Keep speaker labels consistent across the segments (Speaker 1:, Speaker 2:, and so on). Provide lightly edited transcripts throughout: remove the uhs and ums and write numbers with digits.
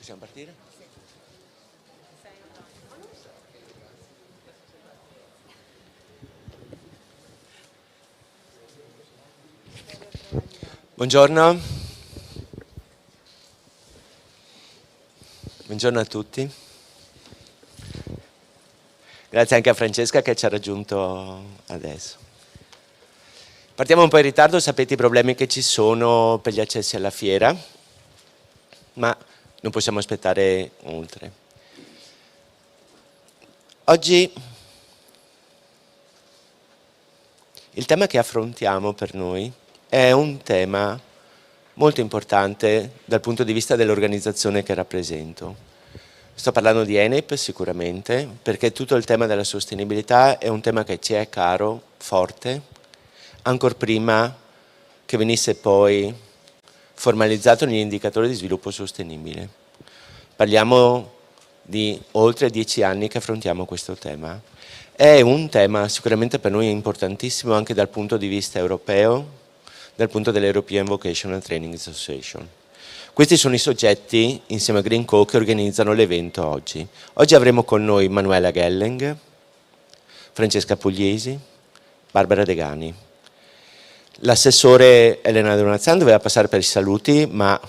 Speaker 1: Possiamo partire? Buongiorno. Buongiorno a tutti. Grazie anche a Francesca che ci ha raggiunto adesso. Partiamo un po' in ritardo, sapete i problemi che ci sono per gli accessi alla fiera, ma non possiamo aspettare oltre. Oggi il tema che affrontiamo per noi è un tema molto importante dal punto di vista dell'organizzazione che rappresento. Sto parlando di ENIP sicuramente, perché tutto il tema della sostenibilità è un tema che ci è caro, forte, ancor prima che venisse poi formalizzato negli indicatori di sviluppo sostenibile. Parliamo di oltre 10 anni che affrontiamo questo tema. È un tema sicuramente per noi importantissimo anche dal punto di vista europeo, dal punto dell'European Vocational Training Association. Questi sono i soggetti, insieme a Green Co, che organizzano l'evento oggi. Oggi avremo con noi Manuela Gelling, Francesca Pugliesi, Barbara Degani. L'assessore Elena Donazan doveva passare per i saluti, ma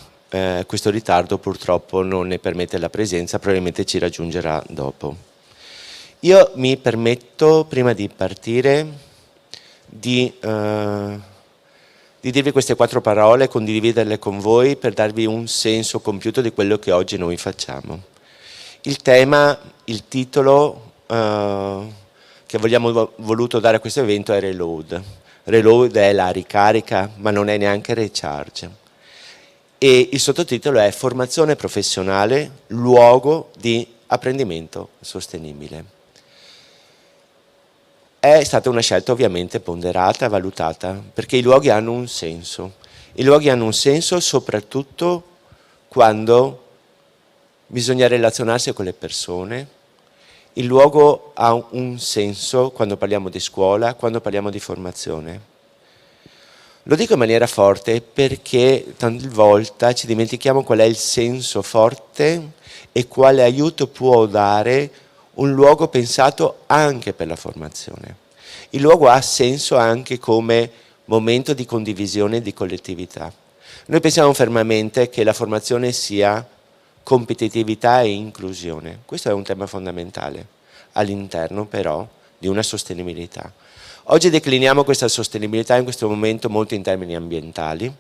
Speaker 1: questo ritardo purtroppo non ne permette la presenza, probabilmente ci raggiungerà dopo. Io mi permetto, prima di partire, di dirvi queste 4 parole, condividerle con voi per darvi un senso compiuto di quello che oggi noi facciamo. Il tema, il titolo che abbiamo voluto dare a questo evento è Reload. Reload è la ricarica, ma non è neanche recharge. E il sottotitolo è Formazione professionale, luogo di apprendimento sostenibile. È stata una scelta ovviamente ponderata, valutata, perché i luoghi hanno un senso. I luoghi hanno un senso soprattutto quando bisogna relazionarsi con le persone. Il luogo ha un senso quando parliamo di scuola, quando parliamo di formazione. Lo dico in maniera forte perché talvolta ci dimentichiamo qual è il senso forte e quale aiuto può dare un luogo pensato anche per la formazione. Il luogo ha senso anche come momento di condivisione e di collettività. Noi pensiamo fermamente che la formazione sia competitività e inclusione. Questo è un tema fondamentale all'interno però di una sostenibilità. Oggi decliniamo questa sostenibilità in questo momento molto in termini ambientali,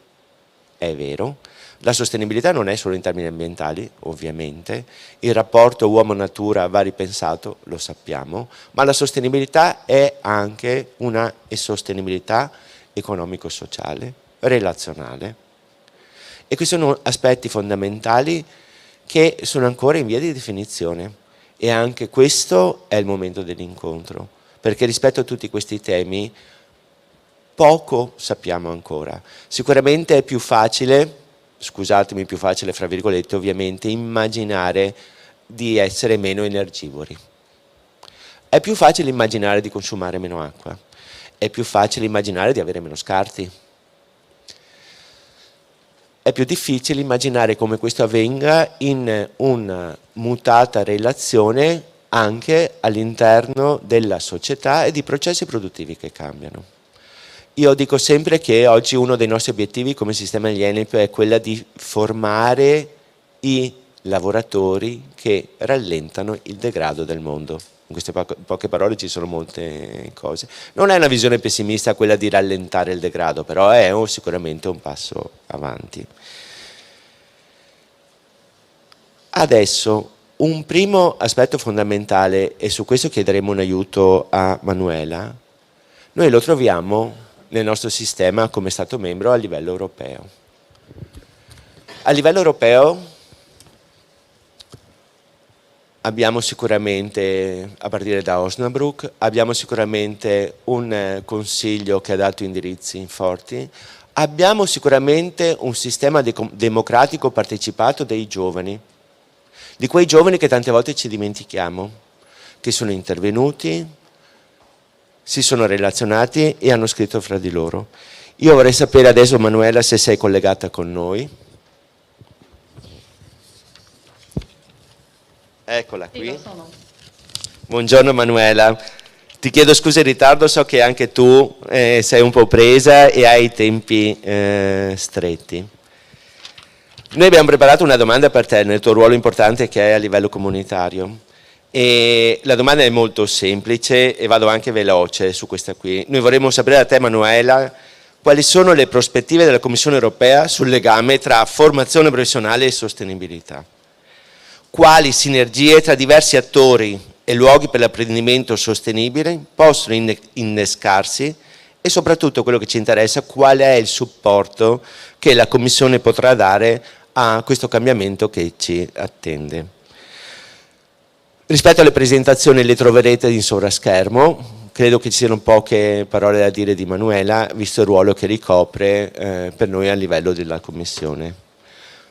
Speaker 1: è vero. La sostenibilità non è solo in termini ambientali, ovviamente, il rapporto uomo-natura va ripensato, lo sappiamo, ma la sostenibilità è anche una sostenibilità economico-sociale, relazionale. E questi sono aspetti fondamentali che sono ancora in via di definizione e anche questo è il momento dell'incontro, perché rispetto a tutti questi temi poco sappiamo ancora. Sicuramente è più facile, scusatemi, più facile fra virgolette ovviamente, immaginare di essere meno energivori. È più facile immaginare di consumare meno acqua. È più facile immaginare di avere meno scarti. È più difficile immaginare come questo avvenga in una mutata relazione anche all'interno della società e di processi produttivi che cambiano. Io dico sempre che oggi uno dei nostri obiettivi come sistema di ENIP è quella di formare i lavoratori che rallentano il degrado del mondo. In queste poche parole ci sono molte cose. Non è una visione pessimista quella di rallentare il degrado, però è sicuramente un passo avanti. Adesso, un primo aspetto fondamentale, e su questo chiederemo un aiuto a Manuela, noi lo troviamo nel nostro sistema come Stato membro a livello europeo. A livello europeo abbiamo sicuramente, a partire da Osnabrück, abbiamo sicuramente un consiglio che ha dato indirizzi forti, abbiamo sicuramente un sistema democratico partecipato dei giovani, di quei giovani che tante volte ci dimentichiamo, che sono intervenuti, si sono relazionati e hanno scritto fra di loro. Io vorrei sapere adesso, Manuela, se sei collegata con noi. Eccola
Speaker 2: Sì,
Speaker 1: qui.
Speaker 2: lo sono.
Speaker 1: Buongiorno Manuela. Ti chiedo scusa in ritardo, so che anche tu sei un po' presa e hai i tempi stretti. Noi abbiamo preparato una domanda per te nel tuo ruolo importante che è a livello comunitario. E la domanda è molto semplice e vado anche veloce su questa qui. Noi vorremmo sapere da te, Manuela, quali sono le prospettive della Commissione europea sul legame tra formazione professionale e sostenibilità. Quali sinergie tra diversi attori e luoghi per l'apprendimento sostenibile possono innescarsi e soprattutto quello che ci interessa, qual è il supporto che la Commissione potrà dare a questo cambiamento che ci attende. Rispetto alle presentazioni le troverete in sovraschermo, credo che ci siano poche parole da dire di Manuela, visto il ruolo che ricopre per noi a livello della Commissione.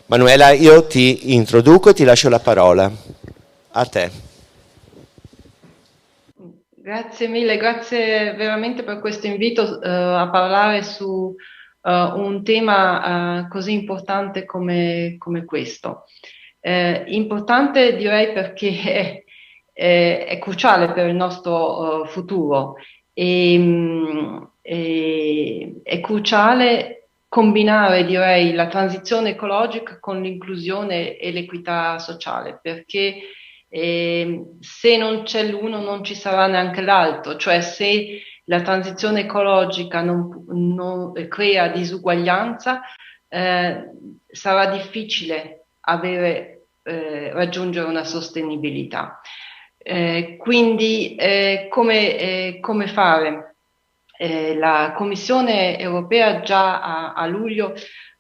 Speaker 1: Manuela, io ti introduco e ti lascio la parola. A te.
Speaker 2: Grazie mille, grazie veramente per questo invito a parlare su un tema così importante come questo. Importante direi perché è cruciale per il nostro futuro e è cruciale combinare, direi, la transizione ecologica con l'inclusione e l'equità sociale, perché se non c'è l'uno non ci sarà neanche l'altro, cioè se la transizione ecologica non crea disuguaglianza, sarà difficile raggiungere una sostenibilità. Quindi come fare? La Commissione europea già a luglio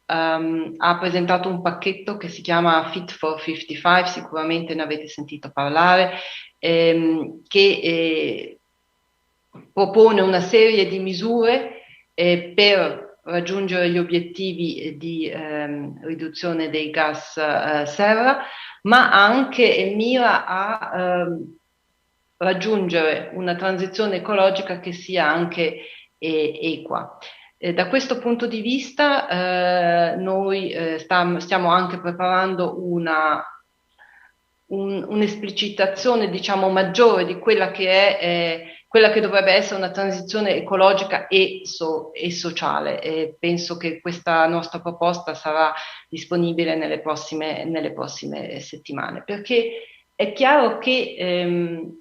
Speaker 2: ha presentato un pacchetto che si chiama Fit for 55, sicuramente ne avete sentito parlare, che propone una serie di misure per raggiungere gli obiettivi di riduzione dei gas serra, ma anche mira a raggiungere una transizione ecologica che sia anche equa. Da questo punto di vista noi stiamo anche preparando un'esplicitazione, diciamo, maggiore di quella che è quella che dovrebbe essere una transizione ecologica e sociale. Penso che questa nostra proposta sarà disponibile nelle prossime settimane, perché è chiaro che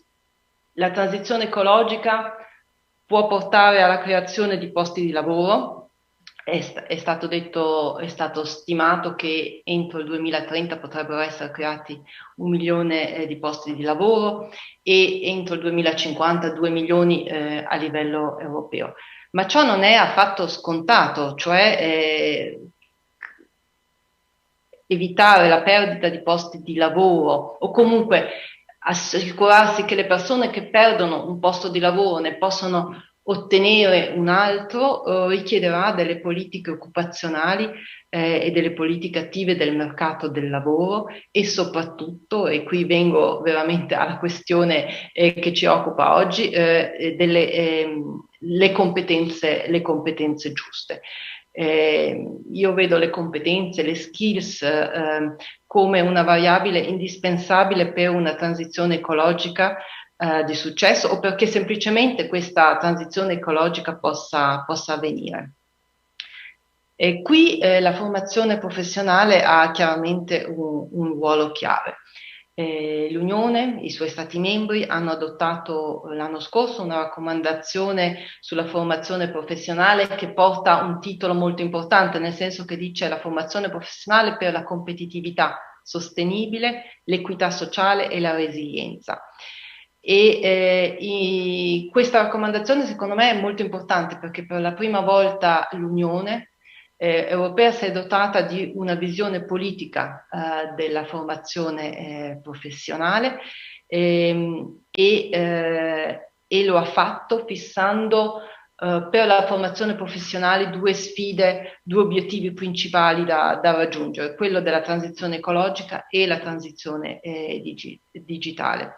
Speaker 2: la transizione ecologica può portare alla creazione di posti di lavoro. È stato stimato che entro il 2030 potrebbero essere creati 1 milione di posti di lavoro e entro il 2050 2 milioni a livello europeo. Ma ciò non è affatto scontato, cioè evitare la perdita di posti di lavoro o comunque assicurarsi che le persone che perdono un posto di lavoro ne possono ottenere un altro richiederà delle politiche occupazionali e delle politiche attive del mercato del lavoro e soprattutto, e qui vengo veramente alla questione che ci occupa oggi, le competenze giuste. Io vedo le competenze, le skills come una variabile indispensabile per una transizione ecologica di successo o perché semplicemente questa transizione ecologica possa avvenire. E qui la formazione professionale ha chiaramente un ruolo chiave. L'Unione, i suoi Stati membri hanno adottato l'anno scorso una raccomandazione sulla formazione professionale che porta un titolo molto importante, nel senso che dice la formazione professionale per la competitività sostenibile, l'equità sociale e la resilienza. Questa raccomandazione secondo me è molto importante perché per la prima volta l'Unione europea si è dotata di una visione politica della formazione professionale e lo ha fatto fissando per la formazione professionale due obiettivi principali da raggiungere, quello della transizione ecologica e la transizione digitale.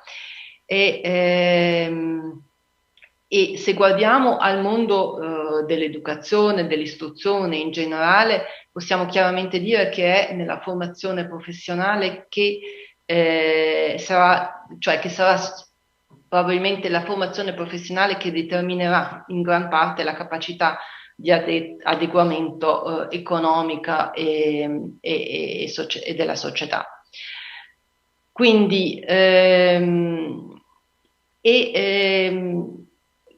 Speaker 2: E se guardiamo al mondo dell'educazione, dell'istruzione in generale, possiamo chiaramente dire che è nella formazione professionale che che sarà probabilmente la formazione professionale che determinerà in gran parte la capacità di adeguamento economica e della società. Quindi,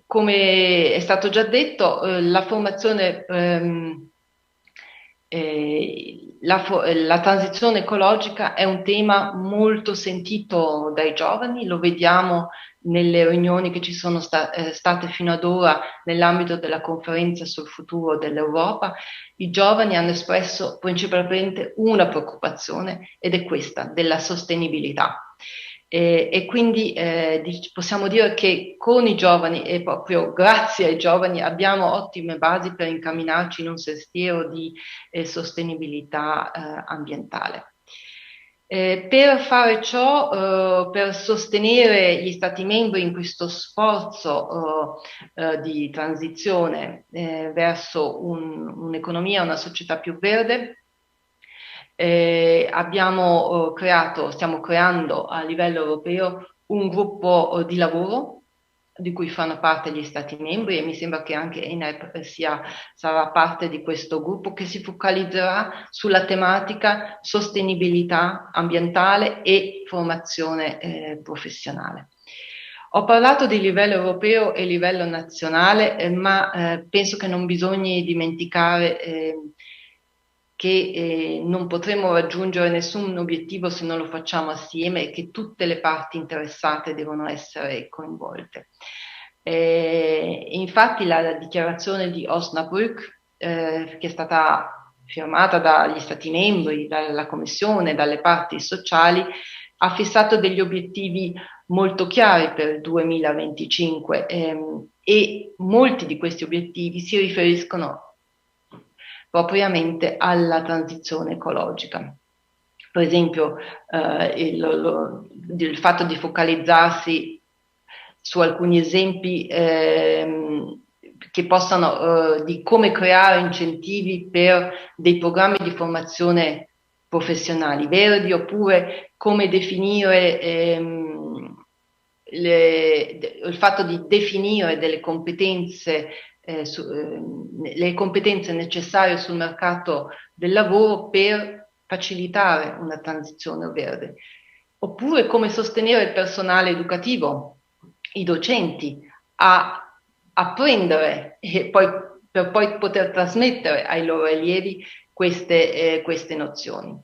Speaker 2: come è stato già detto, la formazione, la transizione ecologica è un tema molto sentito dai giovani, lo vediamo nelle riunioni che ci sono state fino ad ora nell'ambito della conferenza sul futuro dell'Europa. I giovani hanno espresso principalmente una preoccupazione, ed è questa della sostenibilità. E quindi possiamo dire che con i giovani e proprio grazie ai giovani abbiamo ottime basi per incamminarci in un sentiero di sostenibilità ambientale. Per fare ciò, per sostenere gli Stati membri in questo sforzo di transizione verso un'economia, una società più verde, stiamo creando a livello europeo un gruppo di lavoro di cui fanno parte gli Stati membri, e mi sembra che anche ENEP sarà parte di questo gruppo, che si focalizzerà sulla tematica sostenibilità ambientale e formazione professionale. Ho parlato di livello europeo e livello nazionale, ma penso che non bisogni dimenticare che non potremo raggiungere nessun obiettivo se non lo facciamo assieme, e che tutte le parti interessate devono essere coinvolte. Infatti la dichiarazione di Osnabrück, che è stata firmata dagli Stati membri, dalla Commissione, dalle parti sociali, ha fissato degli obiettivi molto chiari per il 2025 e molti di questi obiettivi si riferiscono propriamente alla transizione ecologica. Per esempio, il fatto di focalizzarsi su alcuni esempi che possano di come creare incentivi per dei programmi di formazione professionali verdi, oppure come definire il fatto di definire delle competenze le competenze necessarie sul mercato del lavoro per facilitare una transizione verde, oppure come sostenere il personale educativo, i docenti, a apprendere e poi per poi poter trasmettere ai loro allievi queste nozioni.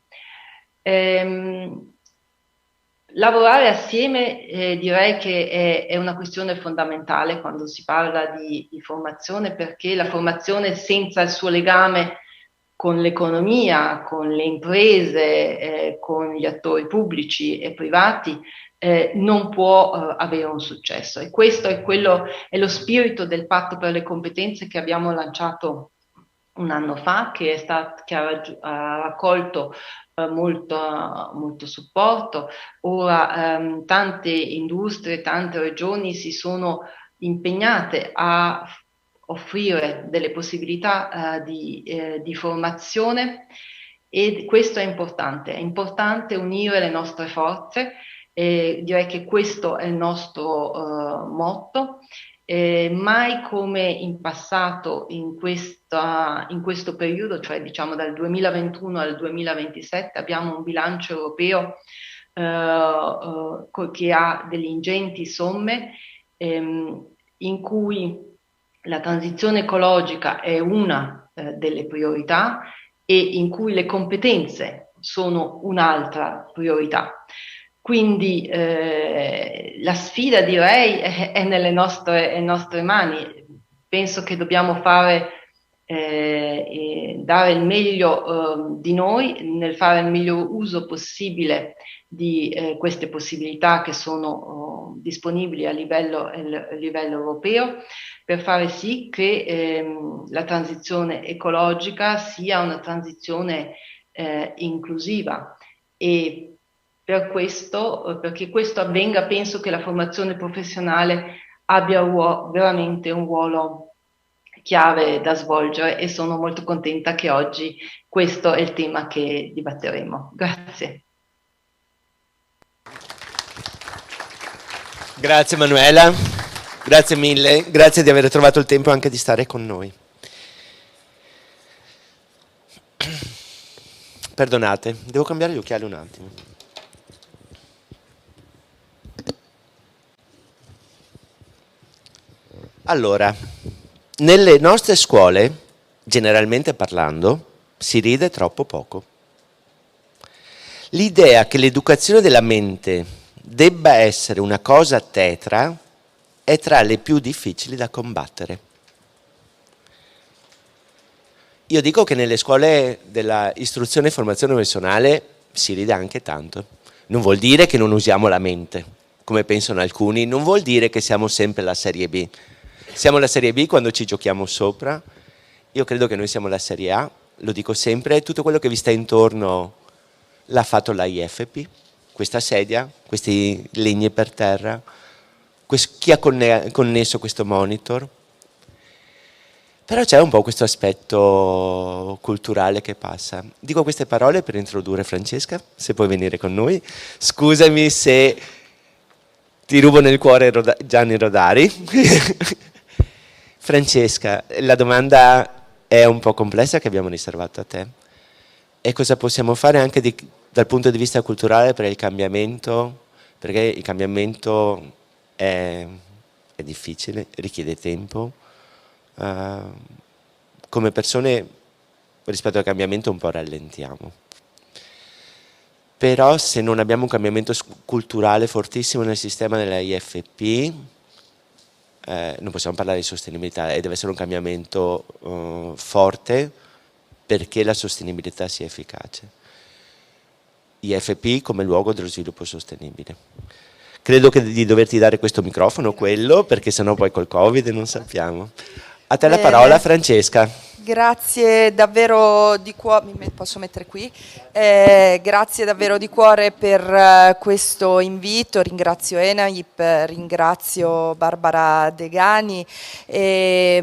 Speaker 2: Lavorare assieme direi che è una questione fondamentale quando si parla di formazione, perché la formazione senza il suo legame con l'economia, con le imprese, con gli attori pubblici e privati non può avere un successo. E questo è lo spirito del Patto per le competenze che abbiamo lanciato un anno fa, che ha raccolto molto supporto. Ora tante industrie, tante regioni si sono impegnate a offrire delle possibilità di formazione, e questo è importante unire le nostre forze, e direi che questo è il nostro motto. Mai come in passato in questo periodo, cioè diciamo dal 2021 al 2027, abbiamo un bilancio europeo che ha delle ingenti somme, in cui la transizione ecologica è una delle priorità, e in cui le competenze sono un'altra priorità. Quindi la sfida, direi, è nelle nostre mani. Penso che dobbiamo dare il meglio di noi nel fare il miglior uso possibile di queste possibilità che sono disponibili a livello europeo, per fare sì che la transizione ecologica sia una transizione inclusiva. E perché questo avvenga, penso che la formazione professionale abbia veramente un ruolo chiave da svolgere, e sono molto contenta che oggi questo è il tema che dibatteremo. Grazie.
Speaker 1: Grazie Manuela, grazie mille, grazie di aver trovato il tempo anche di stare con noi. Perdonate, devo cambiare gli occhiali un attimo. Allora, nelle nostre scuole, generalmente parlando, si ride troppo poco. L'idea che l'educazione della mente debba essere una cosa tetra è tra le più difficili da combattere. Io dico che nelle scuole della istruzione e formazione professionale si ride anche tanto. Non vuol dire che non usiamo la mente, come pensano alcuni, non vuol dire che siamo sempre la serie B. Siamo la serie B quando ci giochiamo sopra. Io credo che noi siamo la serie A, lo dico sempre, tutto quello che vi sta intorno l'ha fatto la IFP, questa sedia, questi legni per terra, chi ha connesso questo monitor. Però c'è un po' questo aspetto culturale che passa. Dico queste parole per introdurre Francesca, se puoi venire con noi. Scusami se ti rubo nel cuore Gianni Rodari. Francesca, la domanda è un po' complessa che abbiamo riservato a te. E cosa possiamo fare anche dal punto di vista culturale per il cambiamento? Perché il cambiamento è difficile, richiede tempo. Come persone rispetto al cambiamento un po' rallentiamo. Però se non abbiamo un cambiamento culturale fortissimo nel sistema della IFP, non possiamo parlare di sostenibilità e deve essere un cambiamento forte perché la sostenibilità sia efficace. IFP come luogo dello sviluppo sostenibile. Credo di doverti dare questo microfono, quello, perché sennò poi col Covid non sappiamo. A te la parola, Francesca.
Speaker 3: Grazie davvero di cuore, posso mettere qui? Grazie davvero di cuore per questo invito, ringrazio ENAIP, ringrazio Barbara Degani e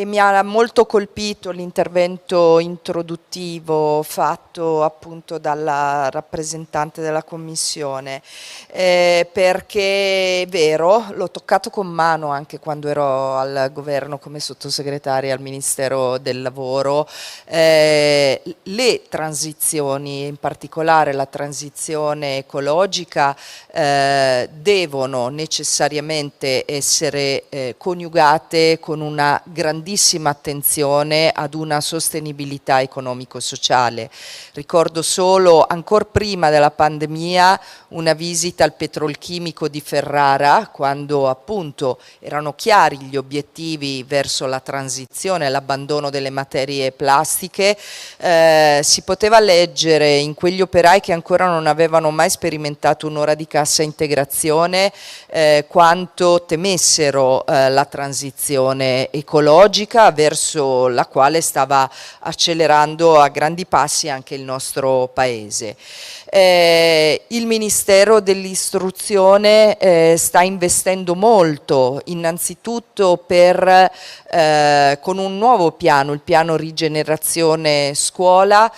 Speaker 3: mi ha molto colpito l'intervento introduttivo fatto appunto dalla rappresentante della Commissione, perché è vero, l'ho toccato con mano anche quando ero al governo come sottosegretaria al Ministero del Lavoro, le transizioni, in particolare la transizione ecologica, devono necessariamente essere coniugate con una grandissima attenzione ad una sostenibilità economico-sociale. Ricordo solo, ancora prima della pandemia, una visita al petrolchimico di Ferrara, quando appunto erano chiari gli obiettivi verso la transizione, l'abbandono delle materie plastiche. Si poteva leggere in quegli operai che ancora non avevano mai sperimentato un'ora di cassa integrazione quanto temessero la transizione ecologica verso la quale stava accelerando a grandi passi anche il nostro Paese. Il Ministero dell'Istruzione sta investendo molto, innanzitutto con un nuovo piano, il piano Rigenerazione Scuola,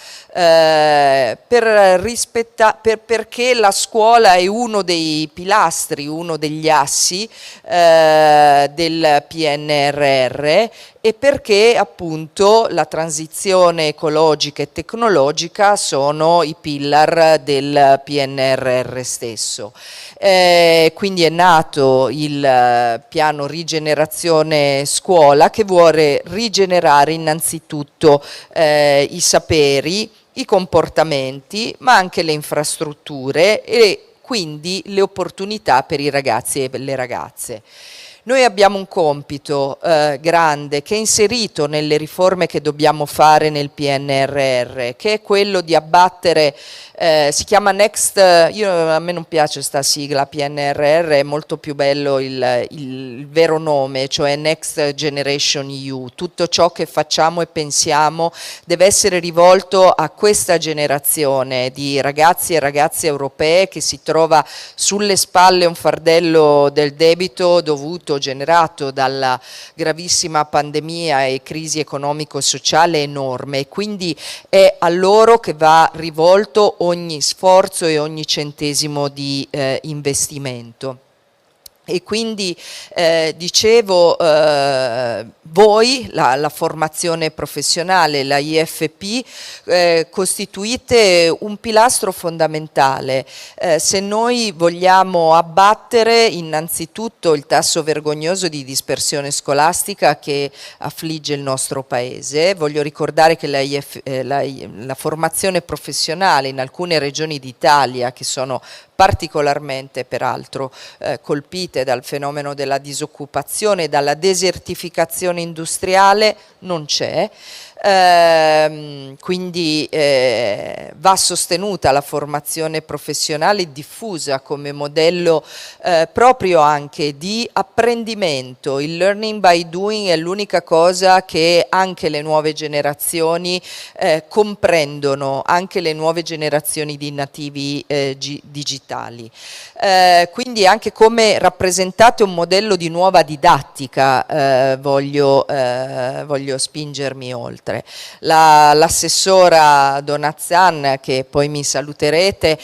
Speaker 3: perché la scuola è uno dei pilastri, uno degli assi del PNRR e perché appunto la transizione ecologica e tecnologica sono i pillar del PNRR stesso. Quindi è nato il piano Rigenerazione Scuola che vuole rigenerare innanzitutto i saperi, i comportamenti, ma anche le infrastrutture e quindi le opportunità per i ragazzi e le ragazze. Noi abbiamo un compito grande che è inserito nelle riforme che dobbiamo fare nel PNRR, che è quello di abbattere, si chiama Next, a me non piace sta sigla PNRR, è molto più bello il vero nome, cioè Next Generation EU. Tutto ciò che facciamo e pensiamo deve essere rivolto a questa generazione di ragazzi e ragazze europee che si trova sulle spalle un fardello del debito generato dalla gravissima pandemia e crisi economico-sociale enorme, e quindi è a loro che va rivolto ogni sforzo e ogni centesimo di investimento. E quindi dicevo, voi, la formazione professionale, la IFP, costituite un pilastro fondamentale. Se noi vogliamo abbattere innanzitutto il tasso vergognoso di dispersione scolastica che affligge il nostro paese, voglio ricordare che la formazione professionale in alcune regioni d'Italia, che sono particolarmente peraltro colpite dal fenomeno della disoccupazione e dalla desertificazione industriale, non c'è. Quindi va sostenuta la formazione professionale diffusa come modello proprio anche di apprendimento. Il learning by doing è l'unica cosa che anche le nuove generazioni comprendono, anche le nuove generazioni di nativi digitali. Quindi anche come rappresentate un modello di nuova didattica voglio spingermi oltre. L'assessora Donazzan, che poi mi saluterete,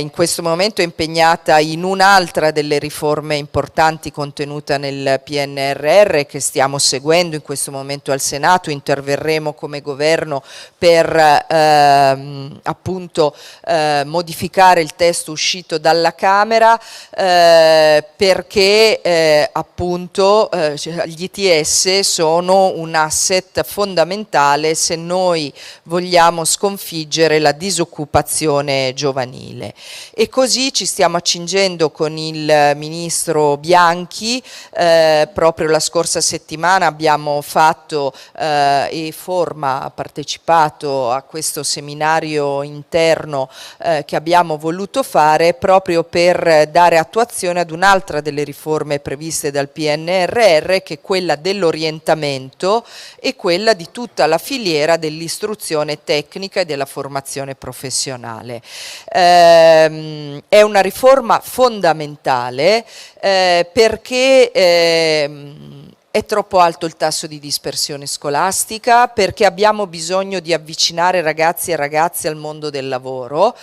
Speaker 3: in questo momento è impegnata in un'altra delle riforme importanti contenuta nel PNRR che stiamo seguendo in questo momento al Senato. Interverremo come governo per appunto modificare il testo uscito dalla Camera perché appunto gli ITS sono un asset fondamentale se noi vogliamo sconfiggere la disoccupazione giovanile. E così ci stiamo accingendo con il ministro Bianchi, proprio la scorsa settimana abbiamo fatto e Forma ha partecipato a questo seminario interno che abbiamo voluto fare proprio per dare attuazione ad un'altra delle riforme previste dal PNRR, che è quella dell'orientamento e quella di tutta la filiera dell'istruzione tecnica e della formazione professionale. È una riforma fondamentale perché è troppo alto il tasso di dispersione scolastica, perché abbiamo bisogno di avvicinare ragazzi e ragazze al mondo del lavoro.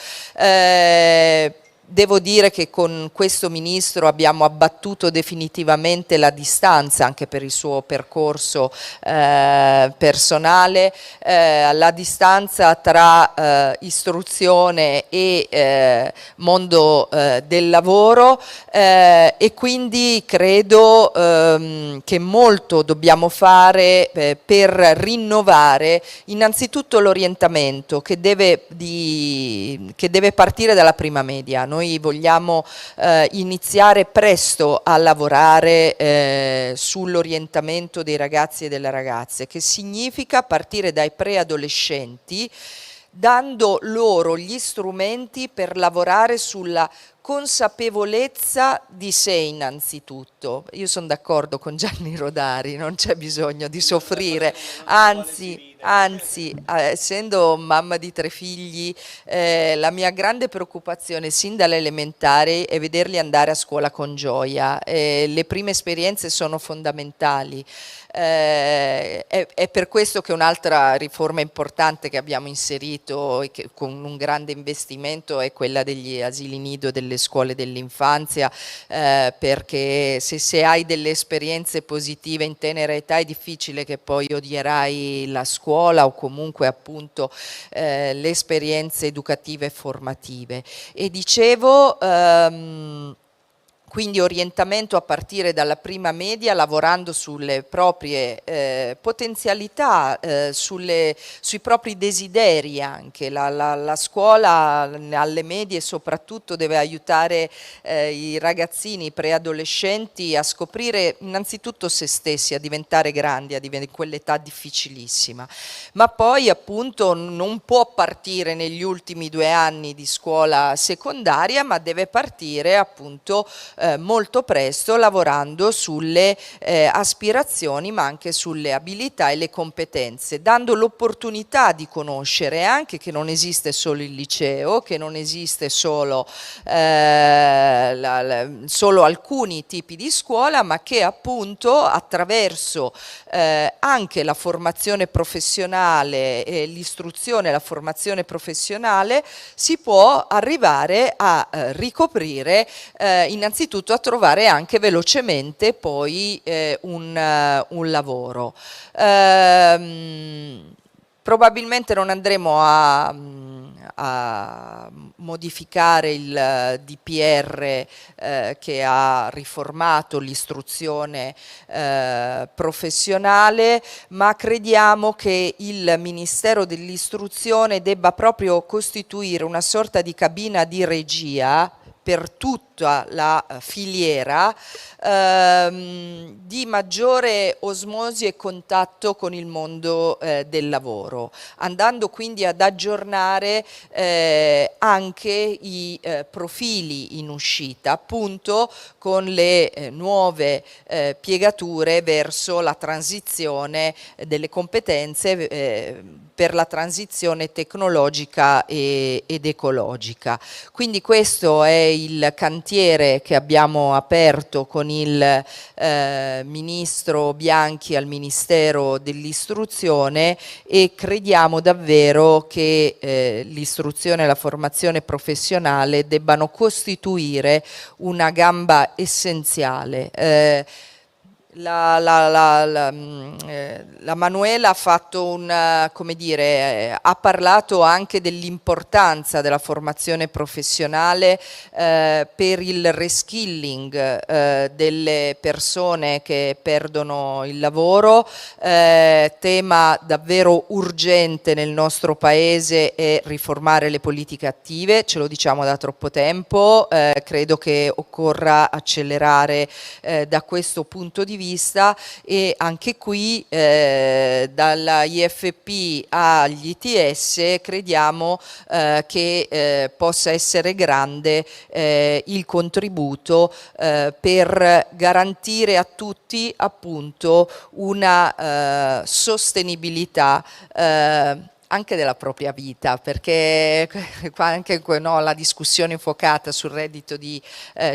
Speaker 3: Devo dire che con questo ministro abbiamo abbattuto definitivamente la distanza, anche per il suo percorso personale, la distanza tra istruzione e mondo del lavoro, e quindi credo che molto dobbiamo fare per rinnovare innanzitutto l'orientamento che deve partire dalla prima media. Noi vogliamo iniziare presto a lavorare sull'orientamento dei ragazzi e delle ragazze, che significa partire dai preadolescenti, dando loro gli strumenti per lavorare sulla consapevolezza di sé innanzitutto. Io sono d'accordo con Gianni Rodari, non c'è bisogno di soffrire, anzi, essendo mamma di 3 figli, la mia grande preoccupazione sin dalle elementari è vederli andare a scuola con gioia. Le prime esperienze sono fondamentali. È per questo che un'altra riforma importante che abbiamo inserito e che, con un grande investimento, è quella degli asili nido, delle scuole dell'infanzia, perché se hai delle esperienze positive in tenera età è difficile che poi odierai la scuola o comunque appunto le esperienze educative e formative. E dicevo, quindi orientamento a partire dalla prima media, lavorando sulle proprie potenzialità, sui propri desideri anche. La scuola alle medie soprattutto deve aiutare i ragazzini, i preadolescenti a scoprire innanzitutto se stessi, a diventare grandi, a diventare quell'età difficilissima. Ma poi appunto non può partire negli ultimi 2 anni di scuola secondaria, ma deve partire appunto molto presto, lavorando sulle aspirazioni ma anche sulle abilità e le competenze, dando l'opportunità di conoscere anche che non esiste solo il liceo, che non esiste solo alcuni tipi di scuola, ma che appunto attraverso anche la formazione professionale, l'istruzione e la formazione professionale si può arrivare a ricoprire innanzitutto innanzitutto a trovare anche velocemente poi un lavoro. Probabilmente non andremo a modificare il DPR che ha riformato l'istruzione professionale, ma crediamo che il Ministero dell'Istruzione debba proprio costituire una sorta di cabina di regia per tutta la filiera di maggiore osmosi e contatto con il mondo del lavoro, andando quindi ad aggiornare anche i profili in uscita, appunto con le nuove piegature verso la transizione delle competenze per la transizione tecnologica ed ecologica. Quindi questo è il cantiere che abbiamo aperto con il ministro Bianchi al Ministero dell'Istruzione, e crediamo davvero che l'istruzione e la formazione professionale debbano costituire una gamba essenziale. La Manuela ha fatto come dire, ha parlato anche dell'importanza della formazione professionale per il reskilling delle persone che perdono il lavoro, tema davvero urgente nel nostro paese è riformare le politiche attive, ce lo diciamo da troppo tempo, credo che occorra accelerare da questo punto di vista, e anche qui dalla IFP agli ITS crediamo che possa essere grande il contributo per garantire a tutti appunto una sostenibilità anche della propria vita, perché qua anche la discussione infuocata sul reddito di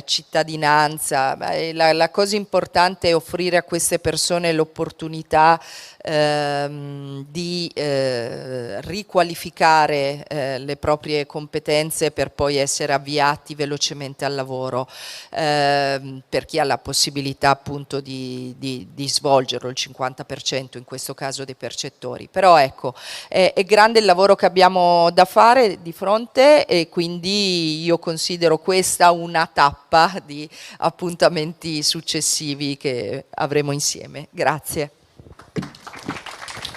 Speaker 3: cittadinanza, la cosa importante è offrire a queste persone l'opportunità di riqualificare le proprie competenze per poi essere avviati velocemente al lavoro, per chi ha la possibilità appunto di svolgerlo, il 50% in questo caso dei percettori. Però ecco, è grande il lavoro che abbiamo da fare di fronte, e quindi io considero questa una tappa di appuntamenti successivi che avremo insieme. Grazie.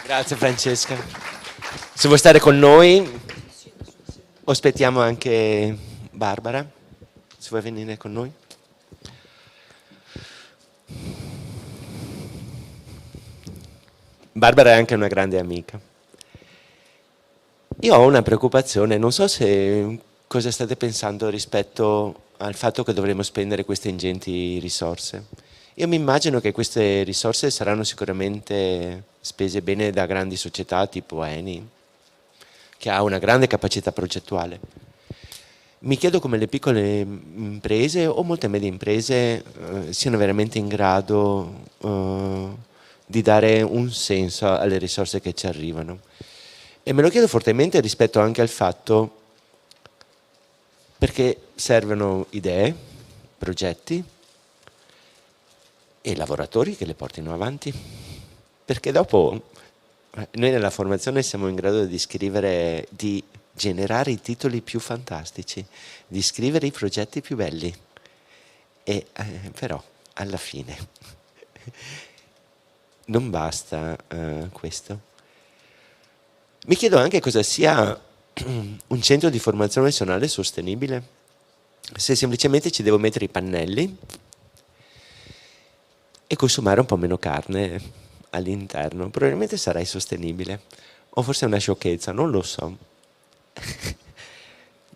Speaker 1: Grazie Francesca. Se vuoi stare con noi, aspettiamo anche Barbara, se vuoi venire con noi. Barbara è anche una grande amica. Io ho una preoccupazione, non so cosa state pensando rispetto al fatto che dovremo spendere queste ingenti risorse. Io mi immagino che queste risorse saranno sicuramente spese bene da grandi società tipo Eni, che ha una grande capacità progettuale. Mi chiedo come le piccole imprese o molte medie imprese siano veramente in grado di dare un senso alle risorse che ci arrivano. E me lo chiedo fortemente rispetto anche al fatto perché servono idee, progetti e lavoratori che le portino avanti. Perché dopo noi nella formazione siamo in grado di scrivere, di generare i titoli più fantastici, di scrivere i progetti più belli. E però alla fine non basta questo. Mi chiedo anche cosa sia un centro di formazione professionale sostenibile, se semplicemente ci devo mettere i pannelli e consumare un po' meno carne all'interno, probabilmente sarai sostenibile, o forse è una sciocchezza, non lo so.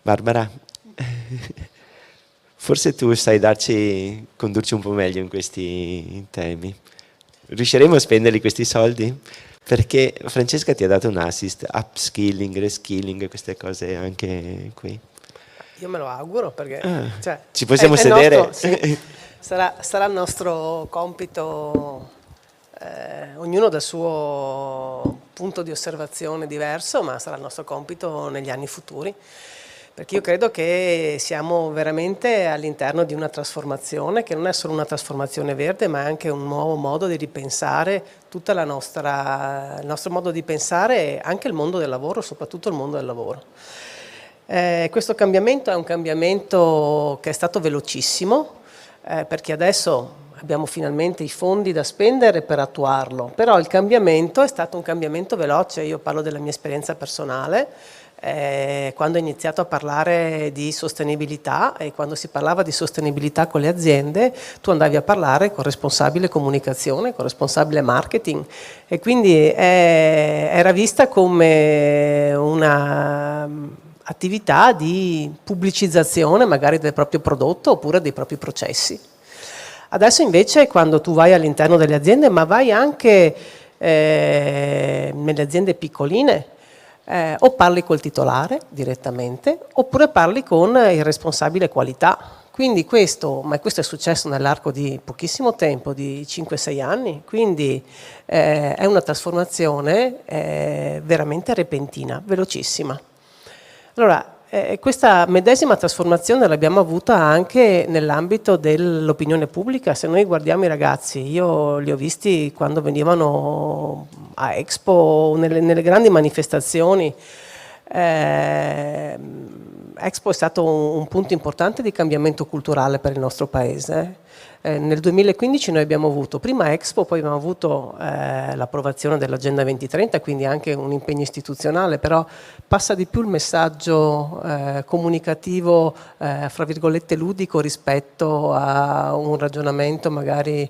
Speaker 1: Barbara, forse tu sai condurci un po' meglio in questi temi. Riusciremo a spenderli questi soldi? Perché Francesca ti ha dato un assist, upskilling, reskilling, queste cose anche qui.
Speaker 4: Io me lo auguro, perché
Speaker 1: ci possiamo sedere?
Speaker 4: Nostro, sì, sarà il nostro compito, ognuno dal suo punto di osservazione diverso, ma sarà il nostro compito negli anni futuri. perché io credo che siamo veramente all'interno di una trasformazione che non è solo una trasformazione verde, ma è anche un nuovo modo di ripensare tutta il nostro modo di pensare e anche il mondo del lavoro, soprattutto il mondo del lavoro. Questo cambiamento è un cambiamento che è stato velocissimo, perché adesso abbiamo finalmente i fondi da spendere per attuarlo, però il cambiamento è stato un cambiamento veloce. Io parlo della mia esperienza personale. Quando ho iniziato a parlare di sostenibilità e quando si parlava di sostenibilità con le aziende, tu andavi a parlare con responsabile comunicazione, con responsabile marketing, e quindi era vista come una attività di pubblicizzazione magari del proprio prodotto oppure dei propri processi. Adesso invece quando tu vai all'interno delle aziende, ma vai anche nelle aziende piccoline, o parli col titolare direttamente oppure parli con il responsabile qualità. Quindi questo è successo nell'arco di pochissimo tempo, di 5-6 anni, quindi è una trasformazione veramente repentina, velocissima. Allora, questa medesima trasformazione l'abbiamo avuta anche nell'ambito dell'opinione pubblica. Se noi guardiamo i ragazzi, io li ho visti quando venivano a Expo, nelle grandi manifestazioni. Expo è stato un punto importante di cambiamento culturale per il nostro paese. Nel 2015 noi abbiamo avuto prima Expo, poi abbiamo avuto l'approvazione dell'Agenda 2030, quindi anche un impegno istituzionale, però passa di più il messaggio comunicativo, fra virgolette ludico, rispetto a un ragionamento magari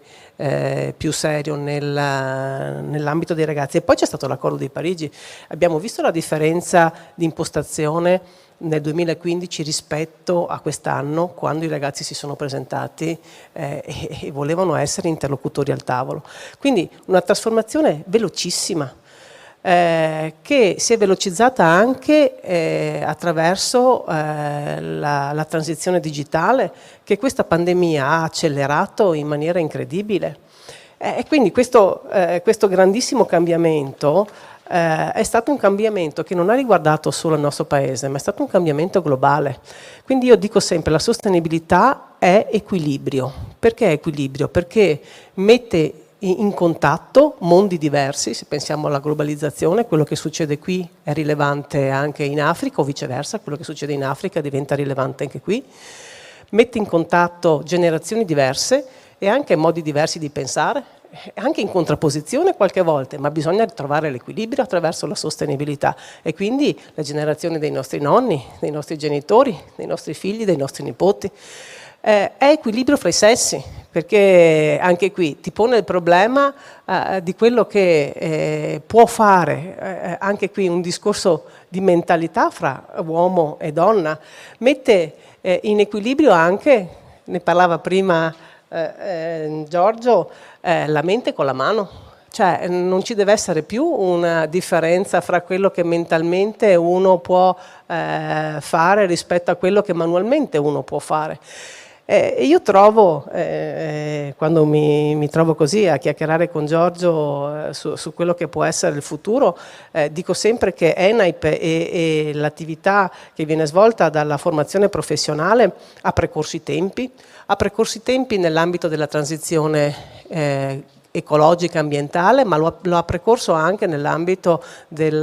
Speaker 4: più serio nell'ambito dei ragazzi. E poi c'è stato l'accordo di Parigi. Abbiamo visto la differenza di impostazione nel 2015 rispetto a quest'anno, quando i ragazzi si sono presentati e volevano essere interlocutori al tavolo. Quindi una trasformazione velocissima, che si è velocizzata anche attraverso la transizione digitale, che questa pandemia ha accelerato in maniera incredibile. E quindi questo grandissimo cambiamento è stato un cambiamento che non ha riguardato solo il nostro paese, ma è stato un cambiamento globale. Quindi io dico sempre la sostenibilità è equilibrio. Perché equilibrio? Perché mette in contatto mondi diversi. Se pensiamo alla globalizzazione, quello che succede qui è rilevante anche in Africa o viceversa, quello che succede in Africa diventa rilevante anche qui. Mette in contatto generazioni diverse e anche modi diversi di pensare, anche in contrapposizione qualche volta, ma bisogna trovare l'equilibrio attraverso la sostenibilità, e quindi le generazioni dei nostri nonni, dei nostri genitori, dei nostri figli, dei nostri nipoti. È equilibrio fra i sessi, perché anche qui ti pone il problema di quello che può fare, anche qui un discorso di mentalità fra uomo e donna, mette in equilibrio anche, ne parlava prima Giorgio, la mente con la mano. Cioè non ci deve essere più una differenza fra quello che mentalmente uno può fare rispetto a quello che manualmente uno può fare. Io trovo, quando mi trovo così a chiacchierare con Giorgio su quello che può essere il futuro, dico sempre che ENAIP e l'attività che viene svolta dalla formazione professionale ha precorso i tempi nell'ambito della transizione ecologica, ambientale, ma lo ha precorso anche nell'ambito del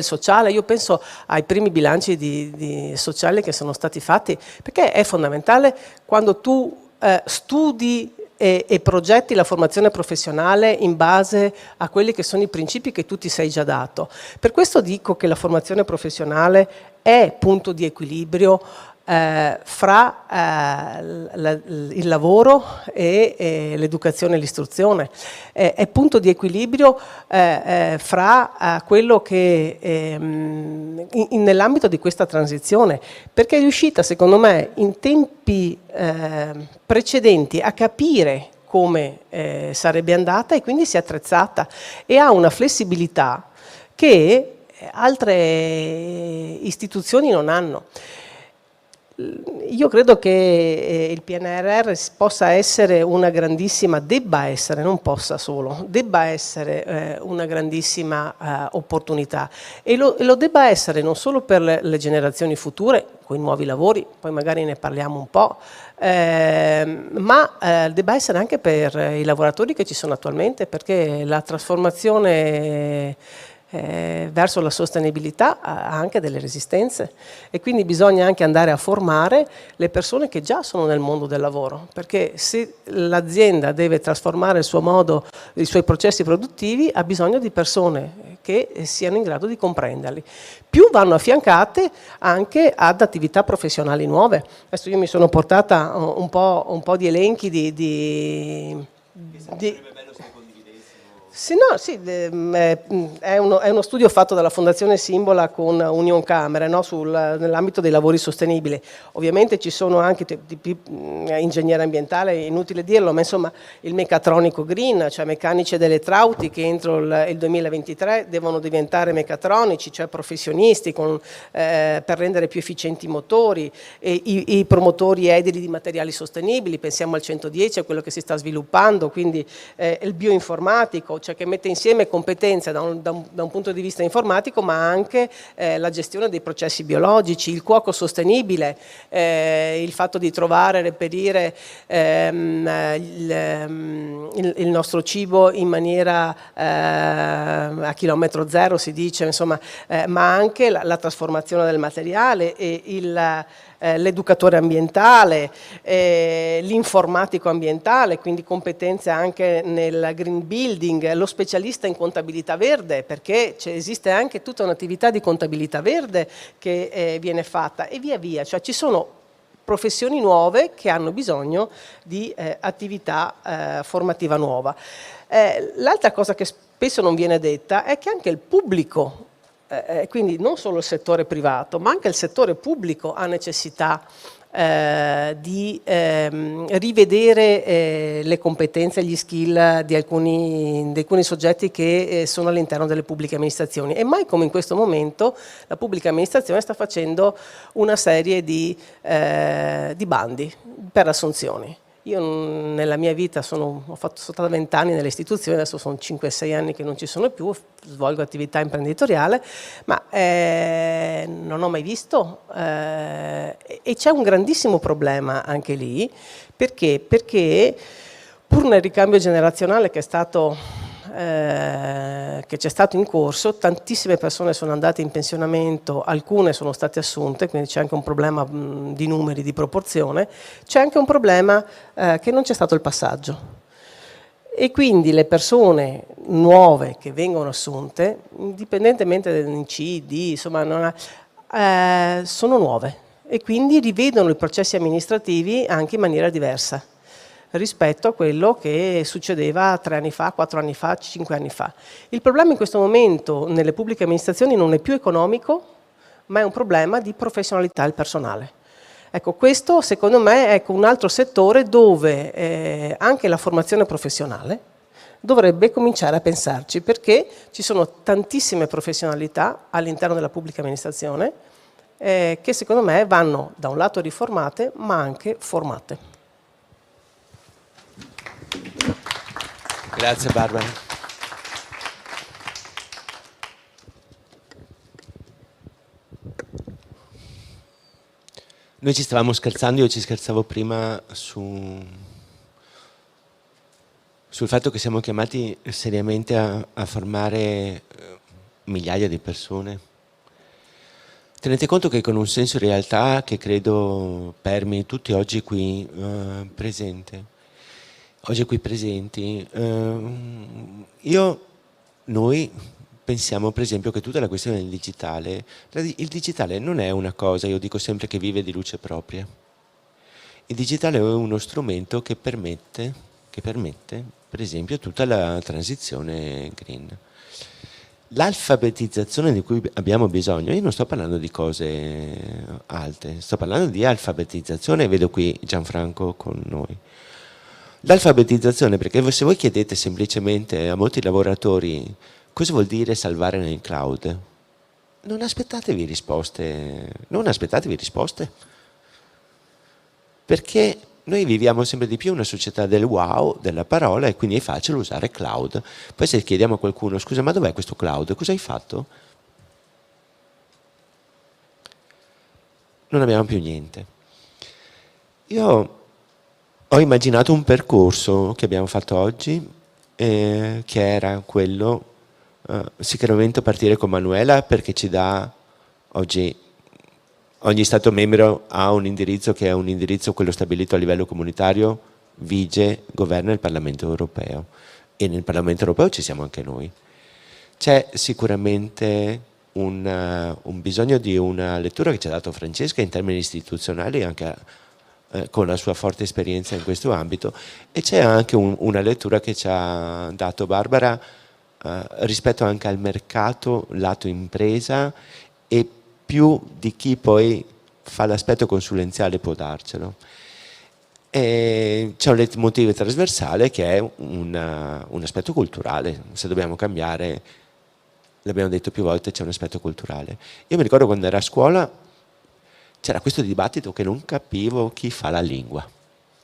Speaker 4: sociale. Io penso ai primi bilanci sociali che sono stati fatti, perché è fondamentale quando tu studi e progetti la formazione professionale in base a quelli che sono i principi che tu ti sei già dato. Per questo dico che la formazione professionale è punto di equilibrio fra il lavoro e l'educazione e l'istruzione, è punto di equilibrio fra quello che nell'ambito di questa transizione, perché è riuscita secondo me in tempi precedenti a capire come sarebbe andata, e quindi si è attrezzata e ha una flessibilità che altre istituzioni non hanno. Io credo che il PNRR possa essere una grandissima, debba essere, non possa solo, debba essere una grandissima opportunità e lo debba essere non solo per le generazioni future, con i nuovi lavori, poi magari ne parliamo un po', ma debba essere anche per i lavoratori che ci sono attualmente, perché la trasformazione verso la sostenibilità ha anche delle resistenze e quindi bisogna anche andare a formare le persone che già sono nel mondo del lavoro, perché se l'azienda deve trasformare il suo modo, i suoi processi produttivi, ha bisogno di persone che siano in grado di comprenderli. Più vanno affiancate anche ad attività professionali nuove. Adesso io mi sono portata un po' di elenchi di sì, no, sì, è uno studio fatto dalla Fondazione Simbola con Union Camere, no, nell'ambito dei lavori sostenibili. Ovviamente ci sono anche ingegnere ambientale, inutile dirlo, ma insomma il meccatronico green, cioè meccanici ed elettrauti che entro il 2023 devono diventare meccatronici, cioè professionisti per rendere più efficienti i motori, e i promotori edili di materiali sostenibili, pensiamo al 110, a quello che si sta sviluppando, quindi il bioinformatico, cioè che mette insieme competenze da un punto di vista informatico, ma anche la gestione dei processi biologici, il cuoco sostenibile, il fatto di trovare, reperire il nostro cibo in maniera a chilometro zero, si dice, insomma, ma anche la trasformazione del materiale e l'educatore ambientale, l'informatico ambientale, quindi competenze anche nel green building, lo specialista in contabilità verde, perché esiste anche tutta un'attività di contabilità verde che viene fatta e via via, cioè ci sono professioni nuove che hanno bisogno di attività formativa nuova. L'altra cosa che spesso non viene detta è che anche il pubblico, quindi non solo il settore privato, ma anche il settore pubblico ha necessità di rivedere le competenze e gli skill di alcuni soggetti che sono all'interno delle pubbliche amministrazioni, e mai come in questo momento la pubblica amministrazione sta facendo una serie di bandi per assunzioni. Io nella mia vita sono stata 20 anni nelle istituzioni, adesso sono 5-6 anni che non ci sono più, svolgo attività imprenditoriale, ma non ho mai visto e c'è un grandissimo problema anche lì, perché pur nel ricambio generazionale che c'è stato in corso, tantissime persone sono andate in pensionamento, alcune sono state assunte, quindi c'è anche un problema di numeri, di proporzione, c'è anche un problema che non c'è stato il passaggio. E quindi le persone nuove che vengono assunte, indipendentemente del CD, insomma, sono nuove e quindi rivedono i processi amministrativi anche in maniera diversa rispetto a quello che succedeva 3 anni fa, 4 anni fa, 5 anni fa. Il problema in questo momento nelle pubbliche amministrazioni non è più economico, ma è un problema di professionalità del personale. Ecco, questo secondo me è un altro settore dove anche la formazione professionale dovrebbe cominciare a pensarci, perché ci sono tantissime professionalità all'interno della pubblica amministrazione che secondo me vanno da un lato riformate ma anche formate.
Speaker 1: Grazie Barbara. Noi ci stavamo scherzando, io ci scherzavo prima sul fatto che siamo chiamati seriamente a formare migliaia di persone. Tenete conto che con un senso di realtà che credo permei tutti oggi qui presenti, noi pensiamo per esempio che tutta la questione del digitale, il digitale non è una cosa, io dico sempre, che vive di luce propria. Il digitale è uno strumento che permette per esempio tutta la transizione green. L'alfabetizzazione di cui abbiamo bisogno, io non sto parlando di cose alte, sto parlando di alfabetizzazione, vedo qui Gianfranco con noi. L'alfabetizzazione, perché se voi chiedete semplicemente a molti lavoratori cosa vuol dire salvare nel cloud, non aspettatevi risposte. perché noi viviamo sempre di più una società del wow, della parola, e quindi è facile usare cloud. Poi se chiediamo a qualcuno, scusa, ma dov'è questo cloud? Cosa hai fatto? Non abbiamo più niente. Io ho immaginato un percorso che abbiamo fatto oggi, che era quello, sicuramente partire con Manuela, perché ci dà oggi, ogni Stato membro ha un indirizzo che è un indirizzo, quello stabilito a livello comunitario, vige, governa il Parlamento europeo, e nel Parlamento europeo ci siamo anche noi. C'è sicuramente un bisogno di una lettura che ci ha dato Francesca in termini istituzionali, anche con la sua forte esperienza in questo ambito, e c'è anche una lettura che ci ha dato Barbara rispetto anche al mercato lato impresa, e più di chi poi fa l'aspetto consulenziale può darcelo. E c'è un leitmotiv trasversale che è un aspetto culturale. Se dobbiamo cambiare, l'abbiamo detto più volte, c'è un aspetto culturale. Io mi ricordo quando ero a scuola c'era questo dibattito che non capivo chi fa la lingua.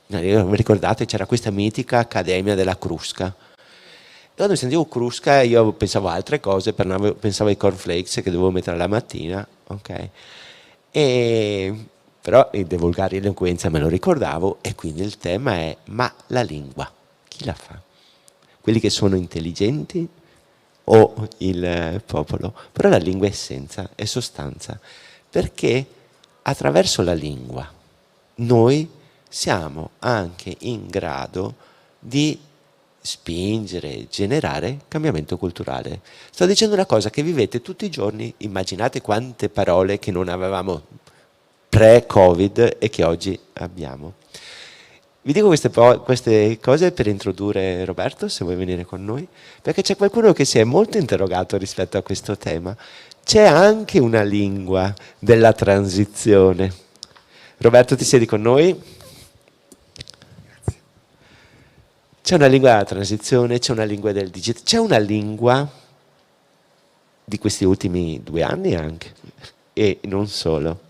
Speaker 1: Vi ricordate? C'era questa mitica Accademia della Crusca. E quando sentivo Crusca io pensavo a altre cose, pensavo ai cornflakes che dovevo mettere la mattina, ok? Però di volgare eloquenza me lo ricordavo, e quindi il tema è: ma la lingua, chi la fa? Quelli che sono intelligenti o il popolo? Però la lingua è essenza, è sostanza, perché attraverso la lingua noi siamo anche in grado di spingere, generare cambiamento culturale. Sto dicendo una cosa che vivete tutti i giorni. Immaginate quante parole che non avevamo pre-Covid e che oggi abbiamo. Vi dico queste cose per introdurre Roberto, se vuoi venire con noi, perché c'è qualcuno che si è molto interrogato rispetto a questo tema. C'è anche una lingua della transizione. Roberto, ti siedi con noi? C'è una lingua della transizione, c'è una lingua del digitale, c'è una lingua di questi ultimi 2 anni anche, e non solo.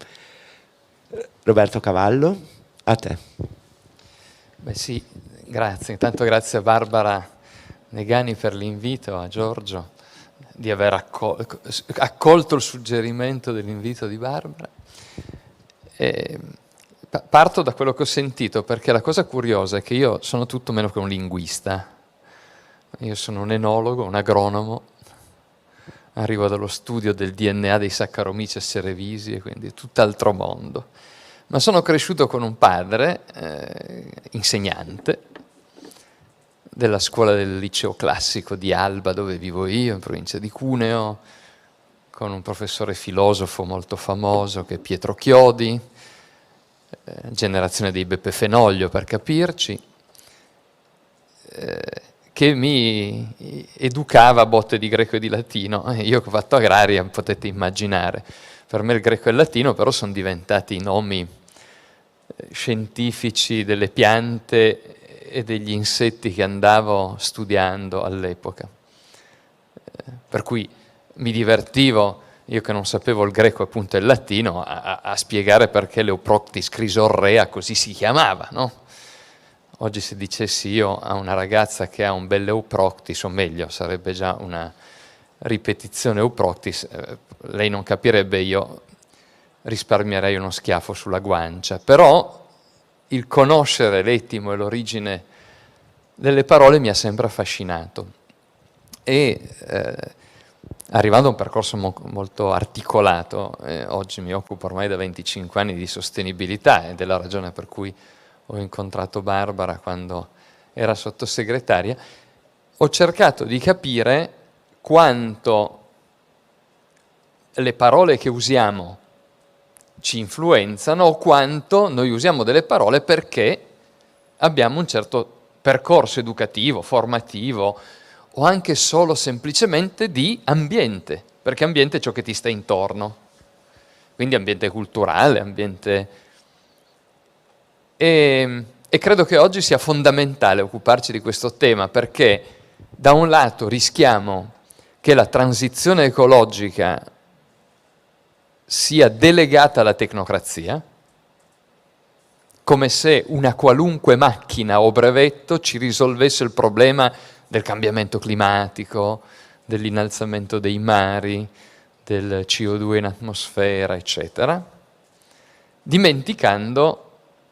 Speaker 1: Roberto Cavallo, a te.
Speaker 5: Beh sì, grazie. Intanto grazie a Barbara Negani per l'invito, a Giorgio di aver accolto il suggerimento dell'invito di Barbara. Parto da quello che ho sentito, perché la cosa curiosa è che io sono tutto meno che un linguista. Io sono un enologo, un agronomo, arrivo dallo studio del DNA dei Saccharomyces cerevisiae, quindi tutt'altro mondo. Ma sono cresciuto con un padre, insegnante, della scuola del liceo classico di Alba, dove vivo io, in provincia di Cuneo, con un professore filosofo molto famoso che è Pietro Chiodi, generazione dei Beppe Fenoglio per capirci, che mi educava a botte di greco e di latino. Io che ho fatto agraria, potete immaginare, per me il greco e il latino però sono diventati i nomi scientifici delle piante e degli insetti che andavo studiando all'epoca. Per cui mi divertivo, io che non sapevo il greco appunto e il latino, a spiegare perché Leuproctis chrysorrhea così si chiamava, no? Oggi se dicessi io a una ragazza che ha un bel Leuproctis, o meglio, sarebbe già una ripetizione Leuproctis, lei non capirebbe, io risparmierei uno schiaffo sulla guancia. Però il conoscere l'etimo e l'origine delle parole mi ha sempre affascinato. E arrivando a un percorso molto articolato, oggi mi occupo ormai da 25 anni di sostenibilità, ed è la ragione per cui ho incontrato Barbara quando era sottosegretaria, ho cercato di capire quanto le parole che usiamo ci influenzano o quanto noi usiamo delle parole perché abbiamo un certo percorso educativo, formativo, o anche solo semplicemente di ambiente, perché ambiente è ciò che ti sta intorno, quindi ambiente culturale, ambiente... E credo che oggi sia fondamentale occuparci di questo tema, perché da un lato rischiamo che la transizione ecologica sia delegata alla tecnocrazia, come se una qualunque macchina o brevetto ci risolvesse il problema del cambiamento climatico, dell'innalzamento dei mari, del CO2 in atmosfera, eccetera, dimenticando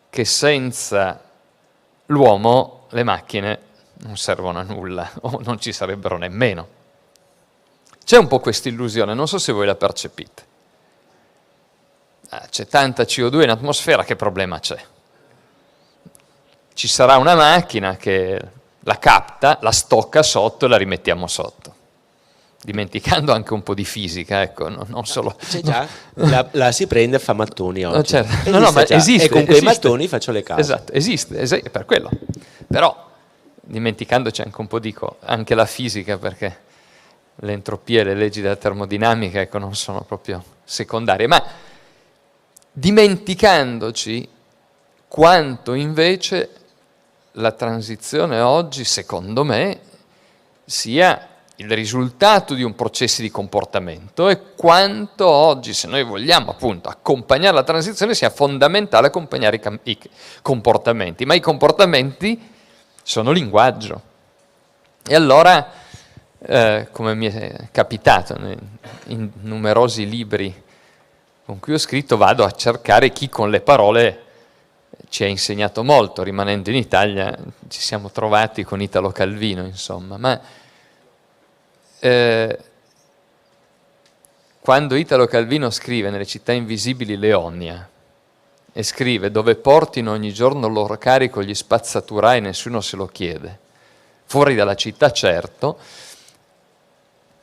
Speaker 5: che senza l'uomo le macchine non servono a nulla, o non ci sarebbero nemmeno. C'è un po' questa illusione, non so se voi la percepite. C'è tanta CO2 in atmosfera, che problema c'è? Ci sarà una macchina che la capta, la stocca sotto e la rimettiamo sotto. Dimenticando anche un po' di fisica, ecco, non solo...
Speaker 1: C'è già, la si prende e fa mattoni oggi.
Speaker 5: No, certo. No, ma
Speaker 1: già.
Speaker 5: esiste.
Speaker 1: E con quei
Speaker 5: esiste.
Speaker 1: mattoni faccio le case.
Speaker 5: Esatto, esiste, è per quello. Però, dimenticandoci anche un po', dico, anche la fisica, perché l'entropia e le leggi della termodinamica, ecco, non sono proprio secondarie, ma dimenticandoci quanto invece la transizione oggi, secondo me, sia il risultato di un processo di comportamento, e quanto oggi, se noi vogliamo appunto accompagnare la transizione, sia fondamentale accompagnare i comportamenti, ma i comportamenti sono linguaggio. E allora, come mi è capitato in numerosi libri con cui ho scritto, vado a cercare chi con le parole ci ha insegnato molto. Rimanendo in Italia ci siamo trovati con Italo Calvino, insomma, ma quando Italo Calvino scrive nelle città invisibili Leonia, e scrive: dove portino ogni giorno il loro carico gli spazzaturai, nessuno se lo chiede, fuori dalla città certo,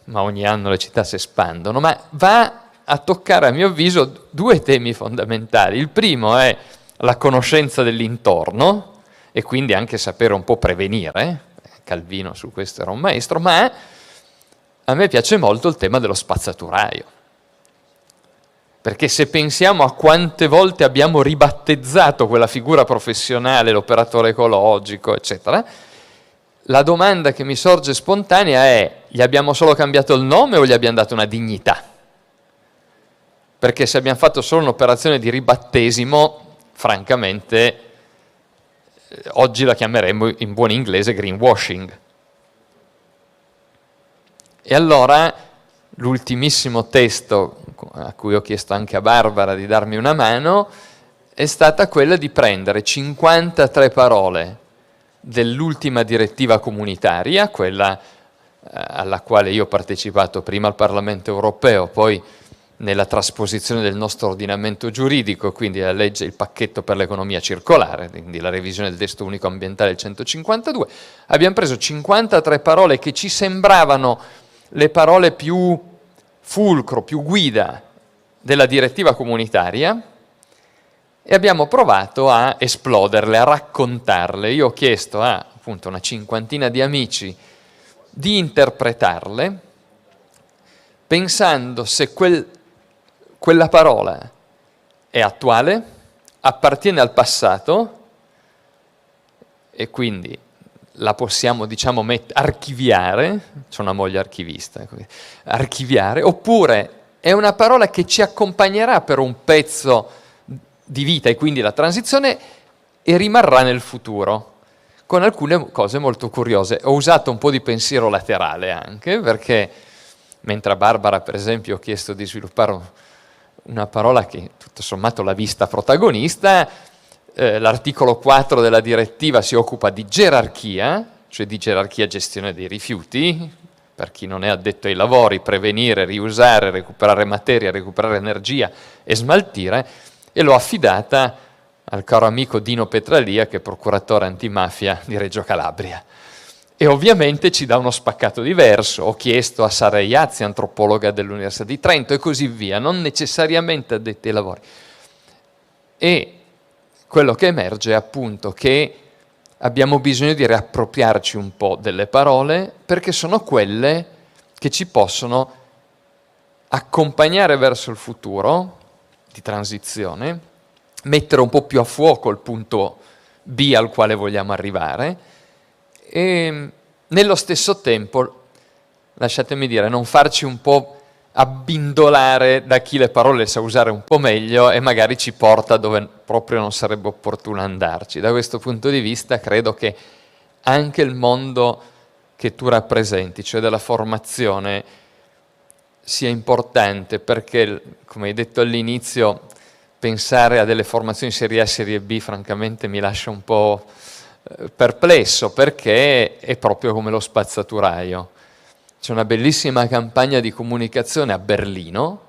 Speaker 5: ma ogni anno le città si espandono, ma va a toccare, a mio avviso, due temi fondamentali. Il primo è la conoscenza dell'intorno, e quindi anche sapere un po' prevenire. Calvino su questo era un maestro, ma a me piace molto il tema dello spazzaturaio, perché se pensiamo a quante volte abbiamo ribattezzato quella figura professionale, l'operatore ecologico, eccetera, la domanda che mi sorge spontanea è: gli abbiamo solo cambiato il nome o gli abbiamo dato una dignità? Perché se abbiamo fatto solo un'operazione di ribattesimo, francamente, oggi la chiameremmo in buon inglese greenwashing. E allora l'ultimissimo testo, a cui ho chiesto anche a Barbara di darmi una mano, è stata quella di prendere 53 parole dell'ultima direttiva comunitaria, quella alla quale io ho partecipato prima al Parlamento europeo, poi nella trasposizione del nostro ordinamento giuridico, quindi la legge, il pacchetto per l'economia circolare, quindi la revisione del testo unico ambientale del 152, abbiamo preso 53 parole che ci sembravano le parole più fulcro, più guida della direttiva comunitaria, e abbiamo provato a esploderle, a raccontarle. Io ho chiesto a appunto una cinquantina di amici di interpretarle, pensando se quella parola è attuale, appartiene al passato, e quindi la possiamo, diciamo, archiviare, c'ho una moglie archivista, archiviare, oppure è una parola che ci accompagnerà per un pezzo di vita, e quindi la transizione, e rimarrà nel futuro, con alcune cose molto curiose. Ho usato un po' di pensiero laterale anche, perché mentre a Barbara, per esempio, ho chiesto di sviluppare una parola che tutto sommato l'ha vista protagonista, l'articolo 4 della direttiva si occupa di gerarchia, cioè di gerarchia gestione dei rifiuti, per chi non è addetto ai lavori: prevenire, riusare, recuperare materia, recuperare energia e smaltire, e l'ho affidata al caro amico Dino Petralia, che è procuratore antimafia di Reggio Calabria. E ovviamente ci dà uno spaccato diverso. Ho chiesto a Sara Iazzi, antropologa dell'Università di Trento, e così via, non necessariamente addetti ai lavori. E quello che emerge è appunto che abbiamo bisogno di riappropriarci un po' delle parole, perché sono quelle che ci possono accompagnare verso il futuro di transizione, mettere un po' più a fuoco il punto B al quale vogliamo arrivare, e nello stesso tempo, lasciatemi dire, non farci un po' abbindolare da chi le parole le sa usare un po' meglio e magari ci porta dove proprio non sarebbe opportuno andarci. Da questo punto di vista credo che anche il mondo che tu rappresenti, cioè della formazione, sia importante, perché, come hai detto all'inizio, pensare a delle formazioni serie A, serie B, francamente mi lascia un po' perplesso, perché è proprio come lo spazzaturaio. C'è una bellissima campagna di comunicazione a Berlino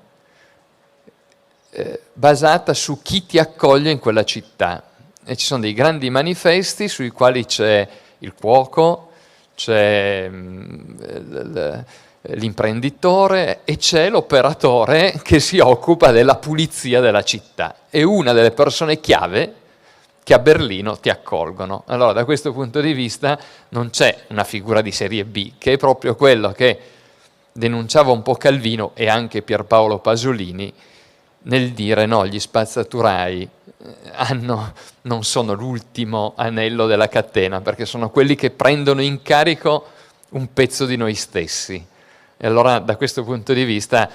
Speaker 5: basata su chi ti accoglie in quella città, e ci sono dei grandi manifesti sui quali c'è il cuoco, c'è l'imprenditore e c'è l'operatore che si occupa della pulizia della città. È una delle persone chiave che a Berlino ti accolgono. Allora, da questo punto di vista non c'è una figura di serie B, che è proprio quello che denunciava un po' Calvino e anche Pierpaolo Pasolini nel dire no, gli spazzaturai non sono l'ultimo anello della catena, perché sono quelli che prendono in carico un pezzo di noi stessi. E allora, da questo punto di vista,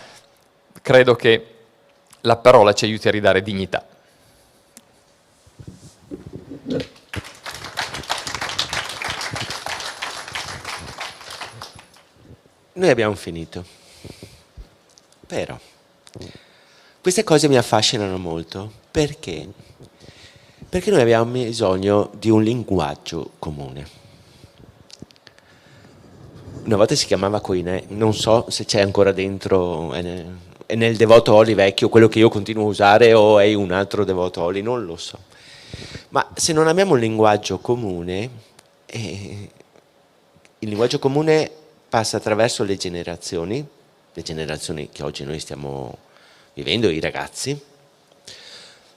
Speaker 5: credo che la parola ci aiuti a ridare dignità.
Speaker 1: Noi abbiamo finito, però queste cose mi affascinano molto, perché noi abbiamo bisogno di un linguaggio comune. Una volta si chiamava Koine, non so se c'è ancora dentro, è nel Devoto Oli vecchio, quello che io continuo a usare, o è un altro Devoto Oli, non lo so. Ma se non abbiamo un linguaggio comune, il linguaggio comune passa attraverso le generazioni che oggi noi stiamo vivendo, i ragazzi,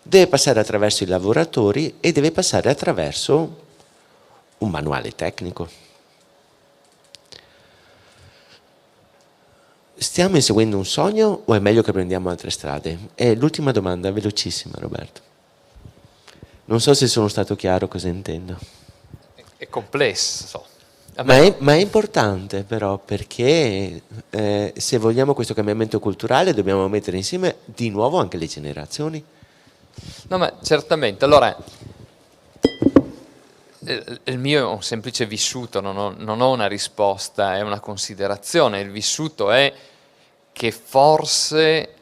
Speaker 1: deve passare attraverso i lavoratori e deve passare attraverso un manuale tecnico. Stiamo inseguendo un sogno o è meglio che prendiamo altre strade? È l'ultima domanda, velocissima, Roberto. Non so se sono stato chiaro cosa intendo.
Speaker 5: È complesso.
Speaker 1: Ma è importante però, perché se vogliamo questo cambiamento culturale dobbiamo mettere insieme di nuovo anche le generazioni.
Speaker 5: No, ma certamente. Allora, il mio è un semplice vissuto, non ho una risposta, è una considerazione. Il vissuto è che forse,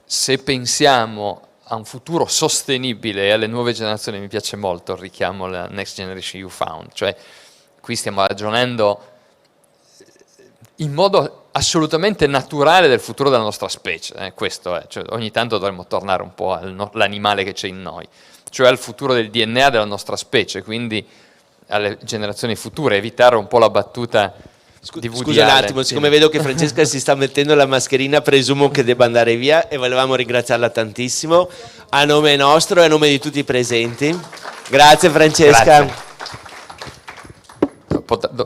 Speaker 5: se pensiamo a un futuro sostenibile e alle nuove generazioni, mi piace molto il richiamo alla Next Generation You Found, cioè qui stiamo ragionando in modo assolutamente naturale del futuro della nostra specie, questo è, cioè, ogni tanto dovremmo tornare un po' all'animale che c'è in noi, cioè al futuro del DNA della nostra specie, quindi alle generazioni future, evitare un po' la battuta di Woody
Speaker 1: Scusa un
Speaker 5: Allen.
Speaker 1: attimo, siccome vedo che Francesca si sta mettendo la mascherina, presumo che debba andare via e volevamo ringraziarla tantissimo a nome nostro e a nome di tutti i presenti. Grazie Francesca.
Speaker 5: Grazie.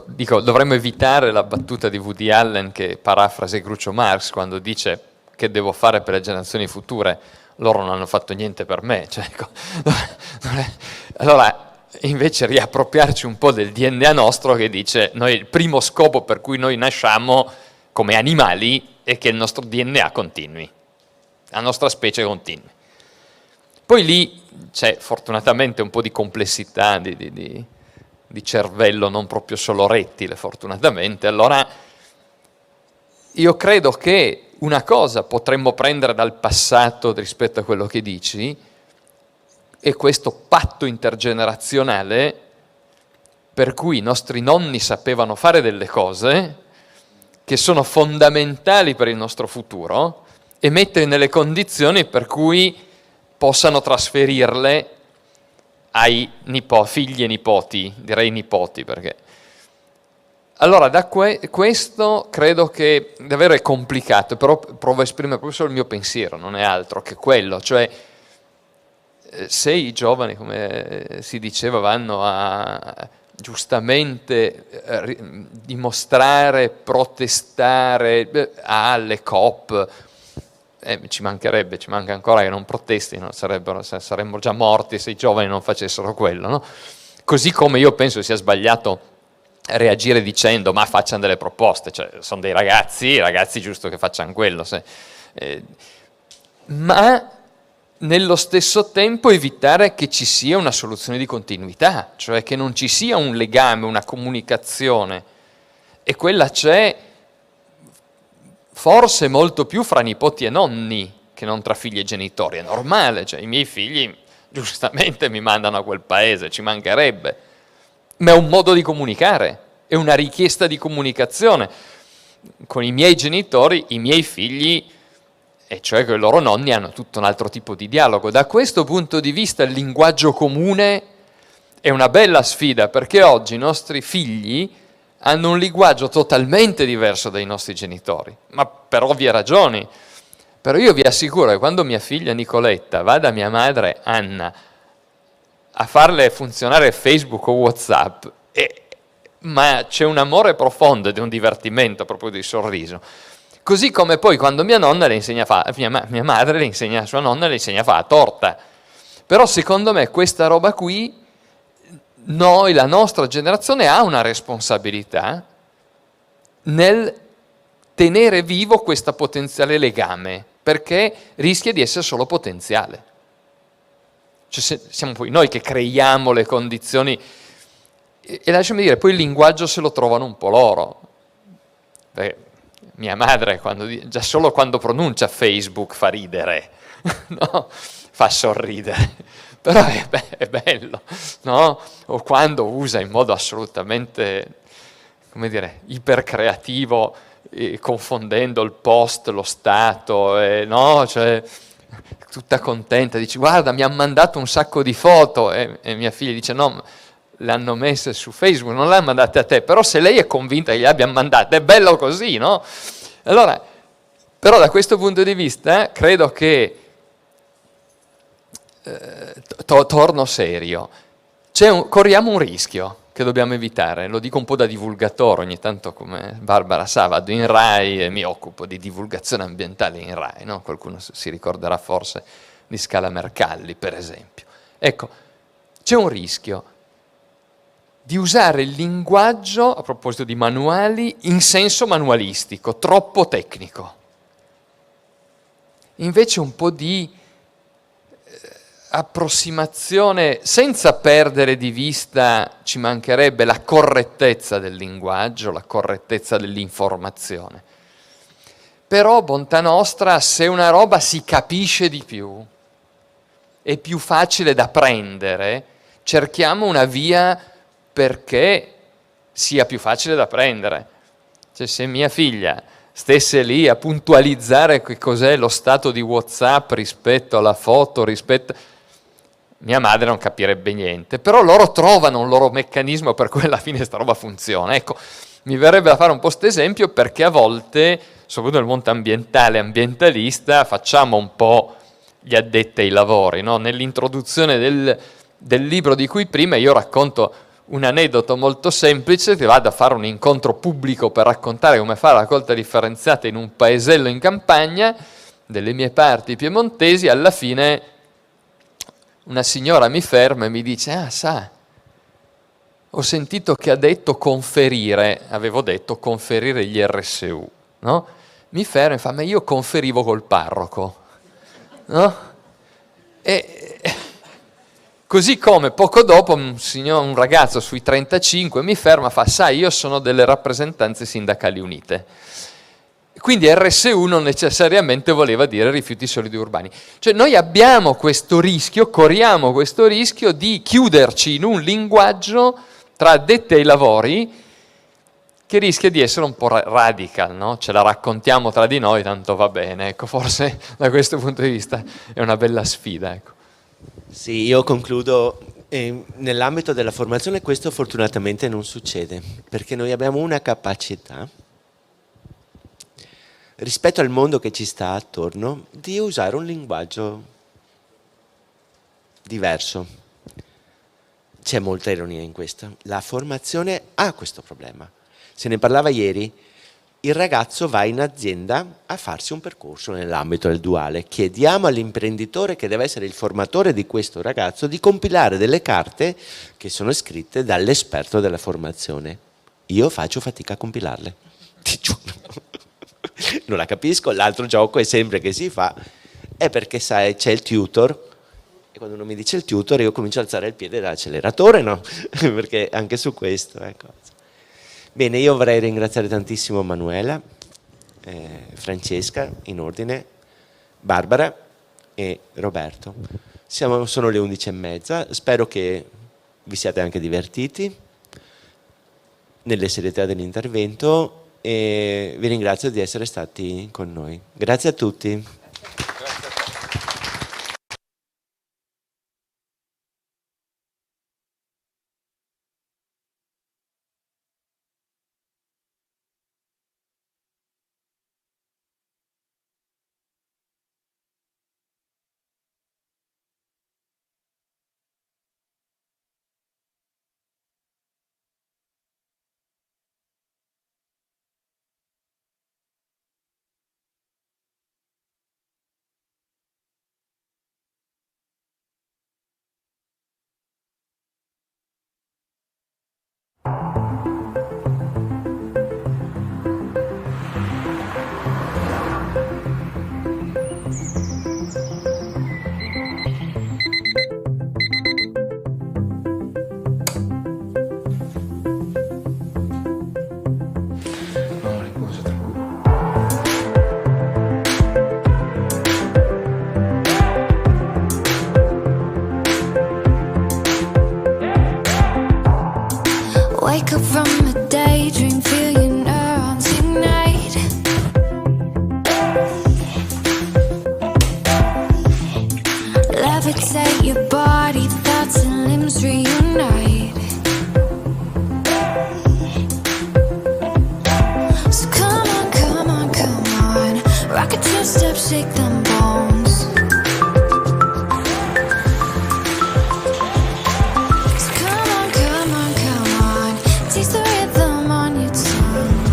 Speaker 5: Dico, dovremmo evitare la battuta di Woody Allen che parafrasa Groucho Marx quando dice che devo fare per le generazioni future, loro non hanno fatto niente per me, cioè, ecco, allora invece riappropriarci un po' del DNA nostro che dice noi il primo scopo per cui noi nasciamo come animali è che il nostro DNA continui, la nostra specie continui. Poi lì c'è fortunatamente un po' di complessità di cervello, non proprio solo rettile fortunatamente. Allora io credo che una cosa potremmo prendere dal passato rispetto a quello che dici è questo patto intergenerazionale per cui i nostri nonni sapevano fare delle cose che sono fondamentali per il nostro futuro e mettere nelle condizioni per cui possano trasferirle ai figli e nipoti, direi nipoti, perché allora da questo credo che davvero è complicato, però provo a esprimere proprio solo il mio pensiero, non è altro che quello, cioè se i giovani, come si diceva, vanno a giustamente dimostrare, protestare alle COP, ci manca ancora che non protestino, saremmo già morti se i giovani non facessero quello, no? Così come io penso sia sbagliato reagire dicendo ma facciano delle proposte, cioè sono dei ragazzi giusto che facciano quello, ma nello stesso tempo evitare che ci sia una soluzione di continuità, cioè che non ci sia un legame, una comunicazione, e quella c'è forse molto più fra nipoti e nonni che non tra figli e genitori, è normale, cioè i miei figli giustamente mi mandano a quel paese, ci mancherebbe, ma è un modo di comunicare, è una richiesta di comunicazione. Con i miei genitori, i miei figli, e cioè che i loro nonni, hanno tutto un altro tipo di dialogo. Da questo punto di vista il linguaggio comune è una bella sfida, perché oggi i nostri figli hanno un linguaggio totalmente diverso dai nostri genitori, ma per ovvie ragioni. Però io vi assicuro che quando mia figlia Nicoletta va da mia madre Anna a farle funzionare Facebook o WhatsApp, ma c'è un amore profondo ed è un divertimento proprio di sorriso. Così come poi quando mia nonna le insegna mia madre le insegna a sua nonna, le insegna a fare la torta. Però secondo me questa roba qui, noi, la nostra generazione, ha una responsabilità nel tenere vivo questo potenziale legame, perché rischia di essere solo potenziale. Cioè siamo poi noi che creiamo le condizioni, e lasciami dire, poi il linguaggio se lo trovano un po' loro. Perché mia madre, già solo quando pronuncia Facebook fa ridere, no? Fa sorridere, però è bello, no? O quando usa in modo assolutamente, come dire, ipercreativo, confondendo il post, lo stato, no? Cioè, tutta contenta, dice guarda mi ha mandato un sacco di foto, e mia figlia dice no, le hanno messe su Facebook, non le ha mandate a te, però se lei è convinta che le abbia mandate, è bello così, no? Allora, però da questo punto di vista credo che, torno serio, corriamo un rischio che dobbiamo evitare, lo dico un po' da divulgatore, ogni tanto come Barbara sa vado in Rai e mi occupo di divulgazione ambientale in Rai, no? Qualcuno si ricorderà forse di Scala Mercalli per esempio. Ecco, c'è un rischio di usare il linguaggio, a proposito di manuali, in senso manualistico, troppo tecnico. Invece un po' di approssimazione, senza perdere di vista, ci mancherebbe, la correttezza del linguaggio, la correttezza dell'informazione. Però, bontà nostra, se una roba si capisce di più, è più facile da prendere, cerchiamo una via perché sia più facile da prendere. Cioè, se mia figlia stesse lì a puntualizzare che cos'è lo stato di WhatsApp rispetto alla foto, mia madre non capirebbe niente, però loro trovano un loro meccanismo per cui alla fine sta roba funziona. Ecco, mi verrebbe da fare un po' questo esempio perché a volte, soprattutto nel mondo ambientale, ambientalista, facciamo un po' gli addetti ai lavori, no? Nell'introduzione del libro di cui prima io racconto un aneddoto molto semplice, che vado a fare un incontro pubblico per raccontare come fare la raccolta differenziata in un paesello in campagna, delle mie parti piemontesi. Alla fine una signora mi ferma e mi dice, sa, ho sentito che ha detto conferire, avevo detto conferire gli RSU, no? Mi ferma e fa, ma io conferivo col parroco, no? E così come poco dopo un ragazzo sui 35 mi ferma e fa, sai, io sono delle rappresentanze sindacali unite. Quindi RSU non necessariamente voleva dire rifiuti solidi urbani. Cioè noi abbiamo questo rischio, corriamo questo rischio di chiuderci in un linguaggio tra addetti ai lavori che rischia di essere un po' radical, no? Ce la raccontiamo tra di noi, tanto va bene. Ecco, forse da questo punto di vista è una bella sfida. Ecco.
Speaker 1: Sì, io concludo. Nell'ambito della formazione questo fortunatamente non succede, perché noi abbiamo una capacità rispetto al mondo che ci sta attorno, di usare un linguaggio diverso. C'è molta ironia in questo. La formazione ha questo problema. Se ne parlava ieri, il ragazzo va in azienda a farsi un percorso nell'ambito del duale. Chiediamo all'imprenditore, che deve essere il formatore di questo ragazzo, di compilare delle carte che sono scritte dall'esperto della formazione. io faccio fatica a compilarle, ti giuro. Non la capisco. L'altro gioco è sempre che si fa, è perché sai, c'è il tutor, e quando uno mi dice il tutor io comincio a alzare il piede dall'acceleratore, no? Perché anche su questo, ecco. Bene, io vorrei ringraziare tantissimo Manuela, Francesca, in ordine, Barbara e Roberto. Sono le 11:30, spero che vi siate anche divertiti nelle serietà dell'intervento e vi ringrazio di essere stati con noi. Grazie a tutti.
Speaker 6: Wake up from a daydream, feel your neurons ignite. Levitate your body, thoughts and limbs reunite. So come on, come on, come on, rock a two-step, shake them bones. Taste the rhythm on your tongue.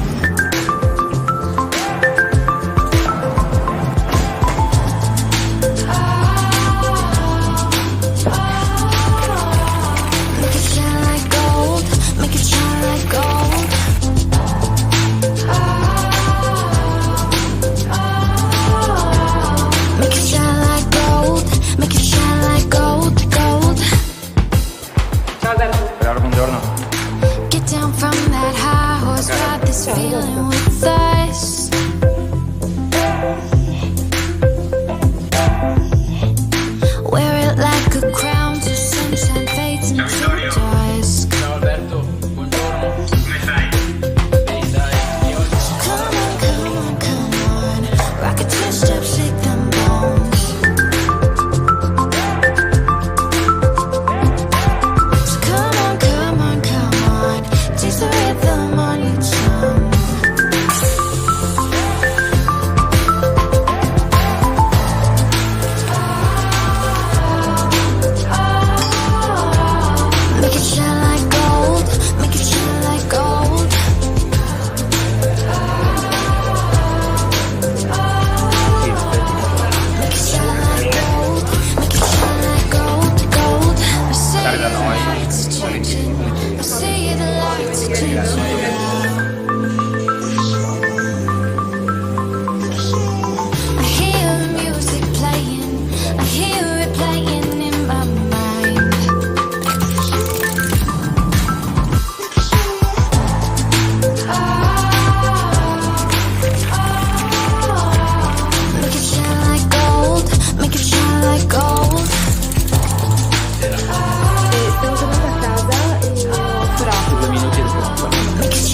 Speaker 6: Make it shine like gold, make it shine like gold. Make it shine like gold, make it shine like gold, gold.
Speaker 7: Ciao Alberto. Buongiorno.
Speaker 6: Get down from that high horse, ride this feeling with us. Wear it like a crown till sunshine fades into dusk.
Speaker 7: Ciao Alberto, buongiorno. Come stai? Bene, dai, io
Speaker 6: Come on, come on, come on, rock a two-step, shake them bones. So come on, come on, come on, taste the rhythm on your tongue. Make it shine like gold, make it shine like gold. Make it shine like gold, make it shine like gold, gold. I see the lights changing, I see the lights changing. I hear the music playing, I hear it playing in my mind. Make it shine like gold, make it shine like gold.
Speaker 8: Stiamo tornando a casa e ho operato.
Speaker 7: 2 minuti e pronto.
Speaker 6: Make it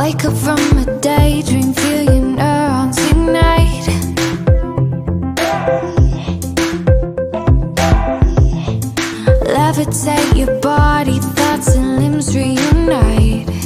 Speaker 6: Wake up from a daydream, feel your neurons ignite. Levitate your body, thoughts and limbs reunite.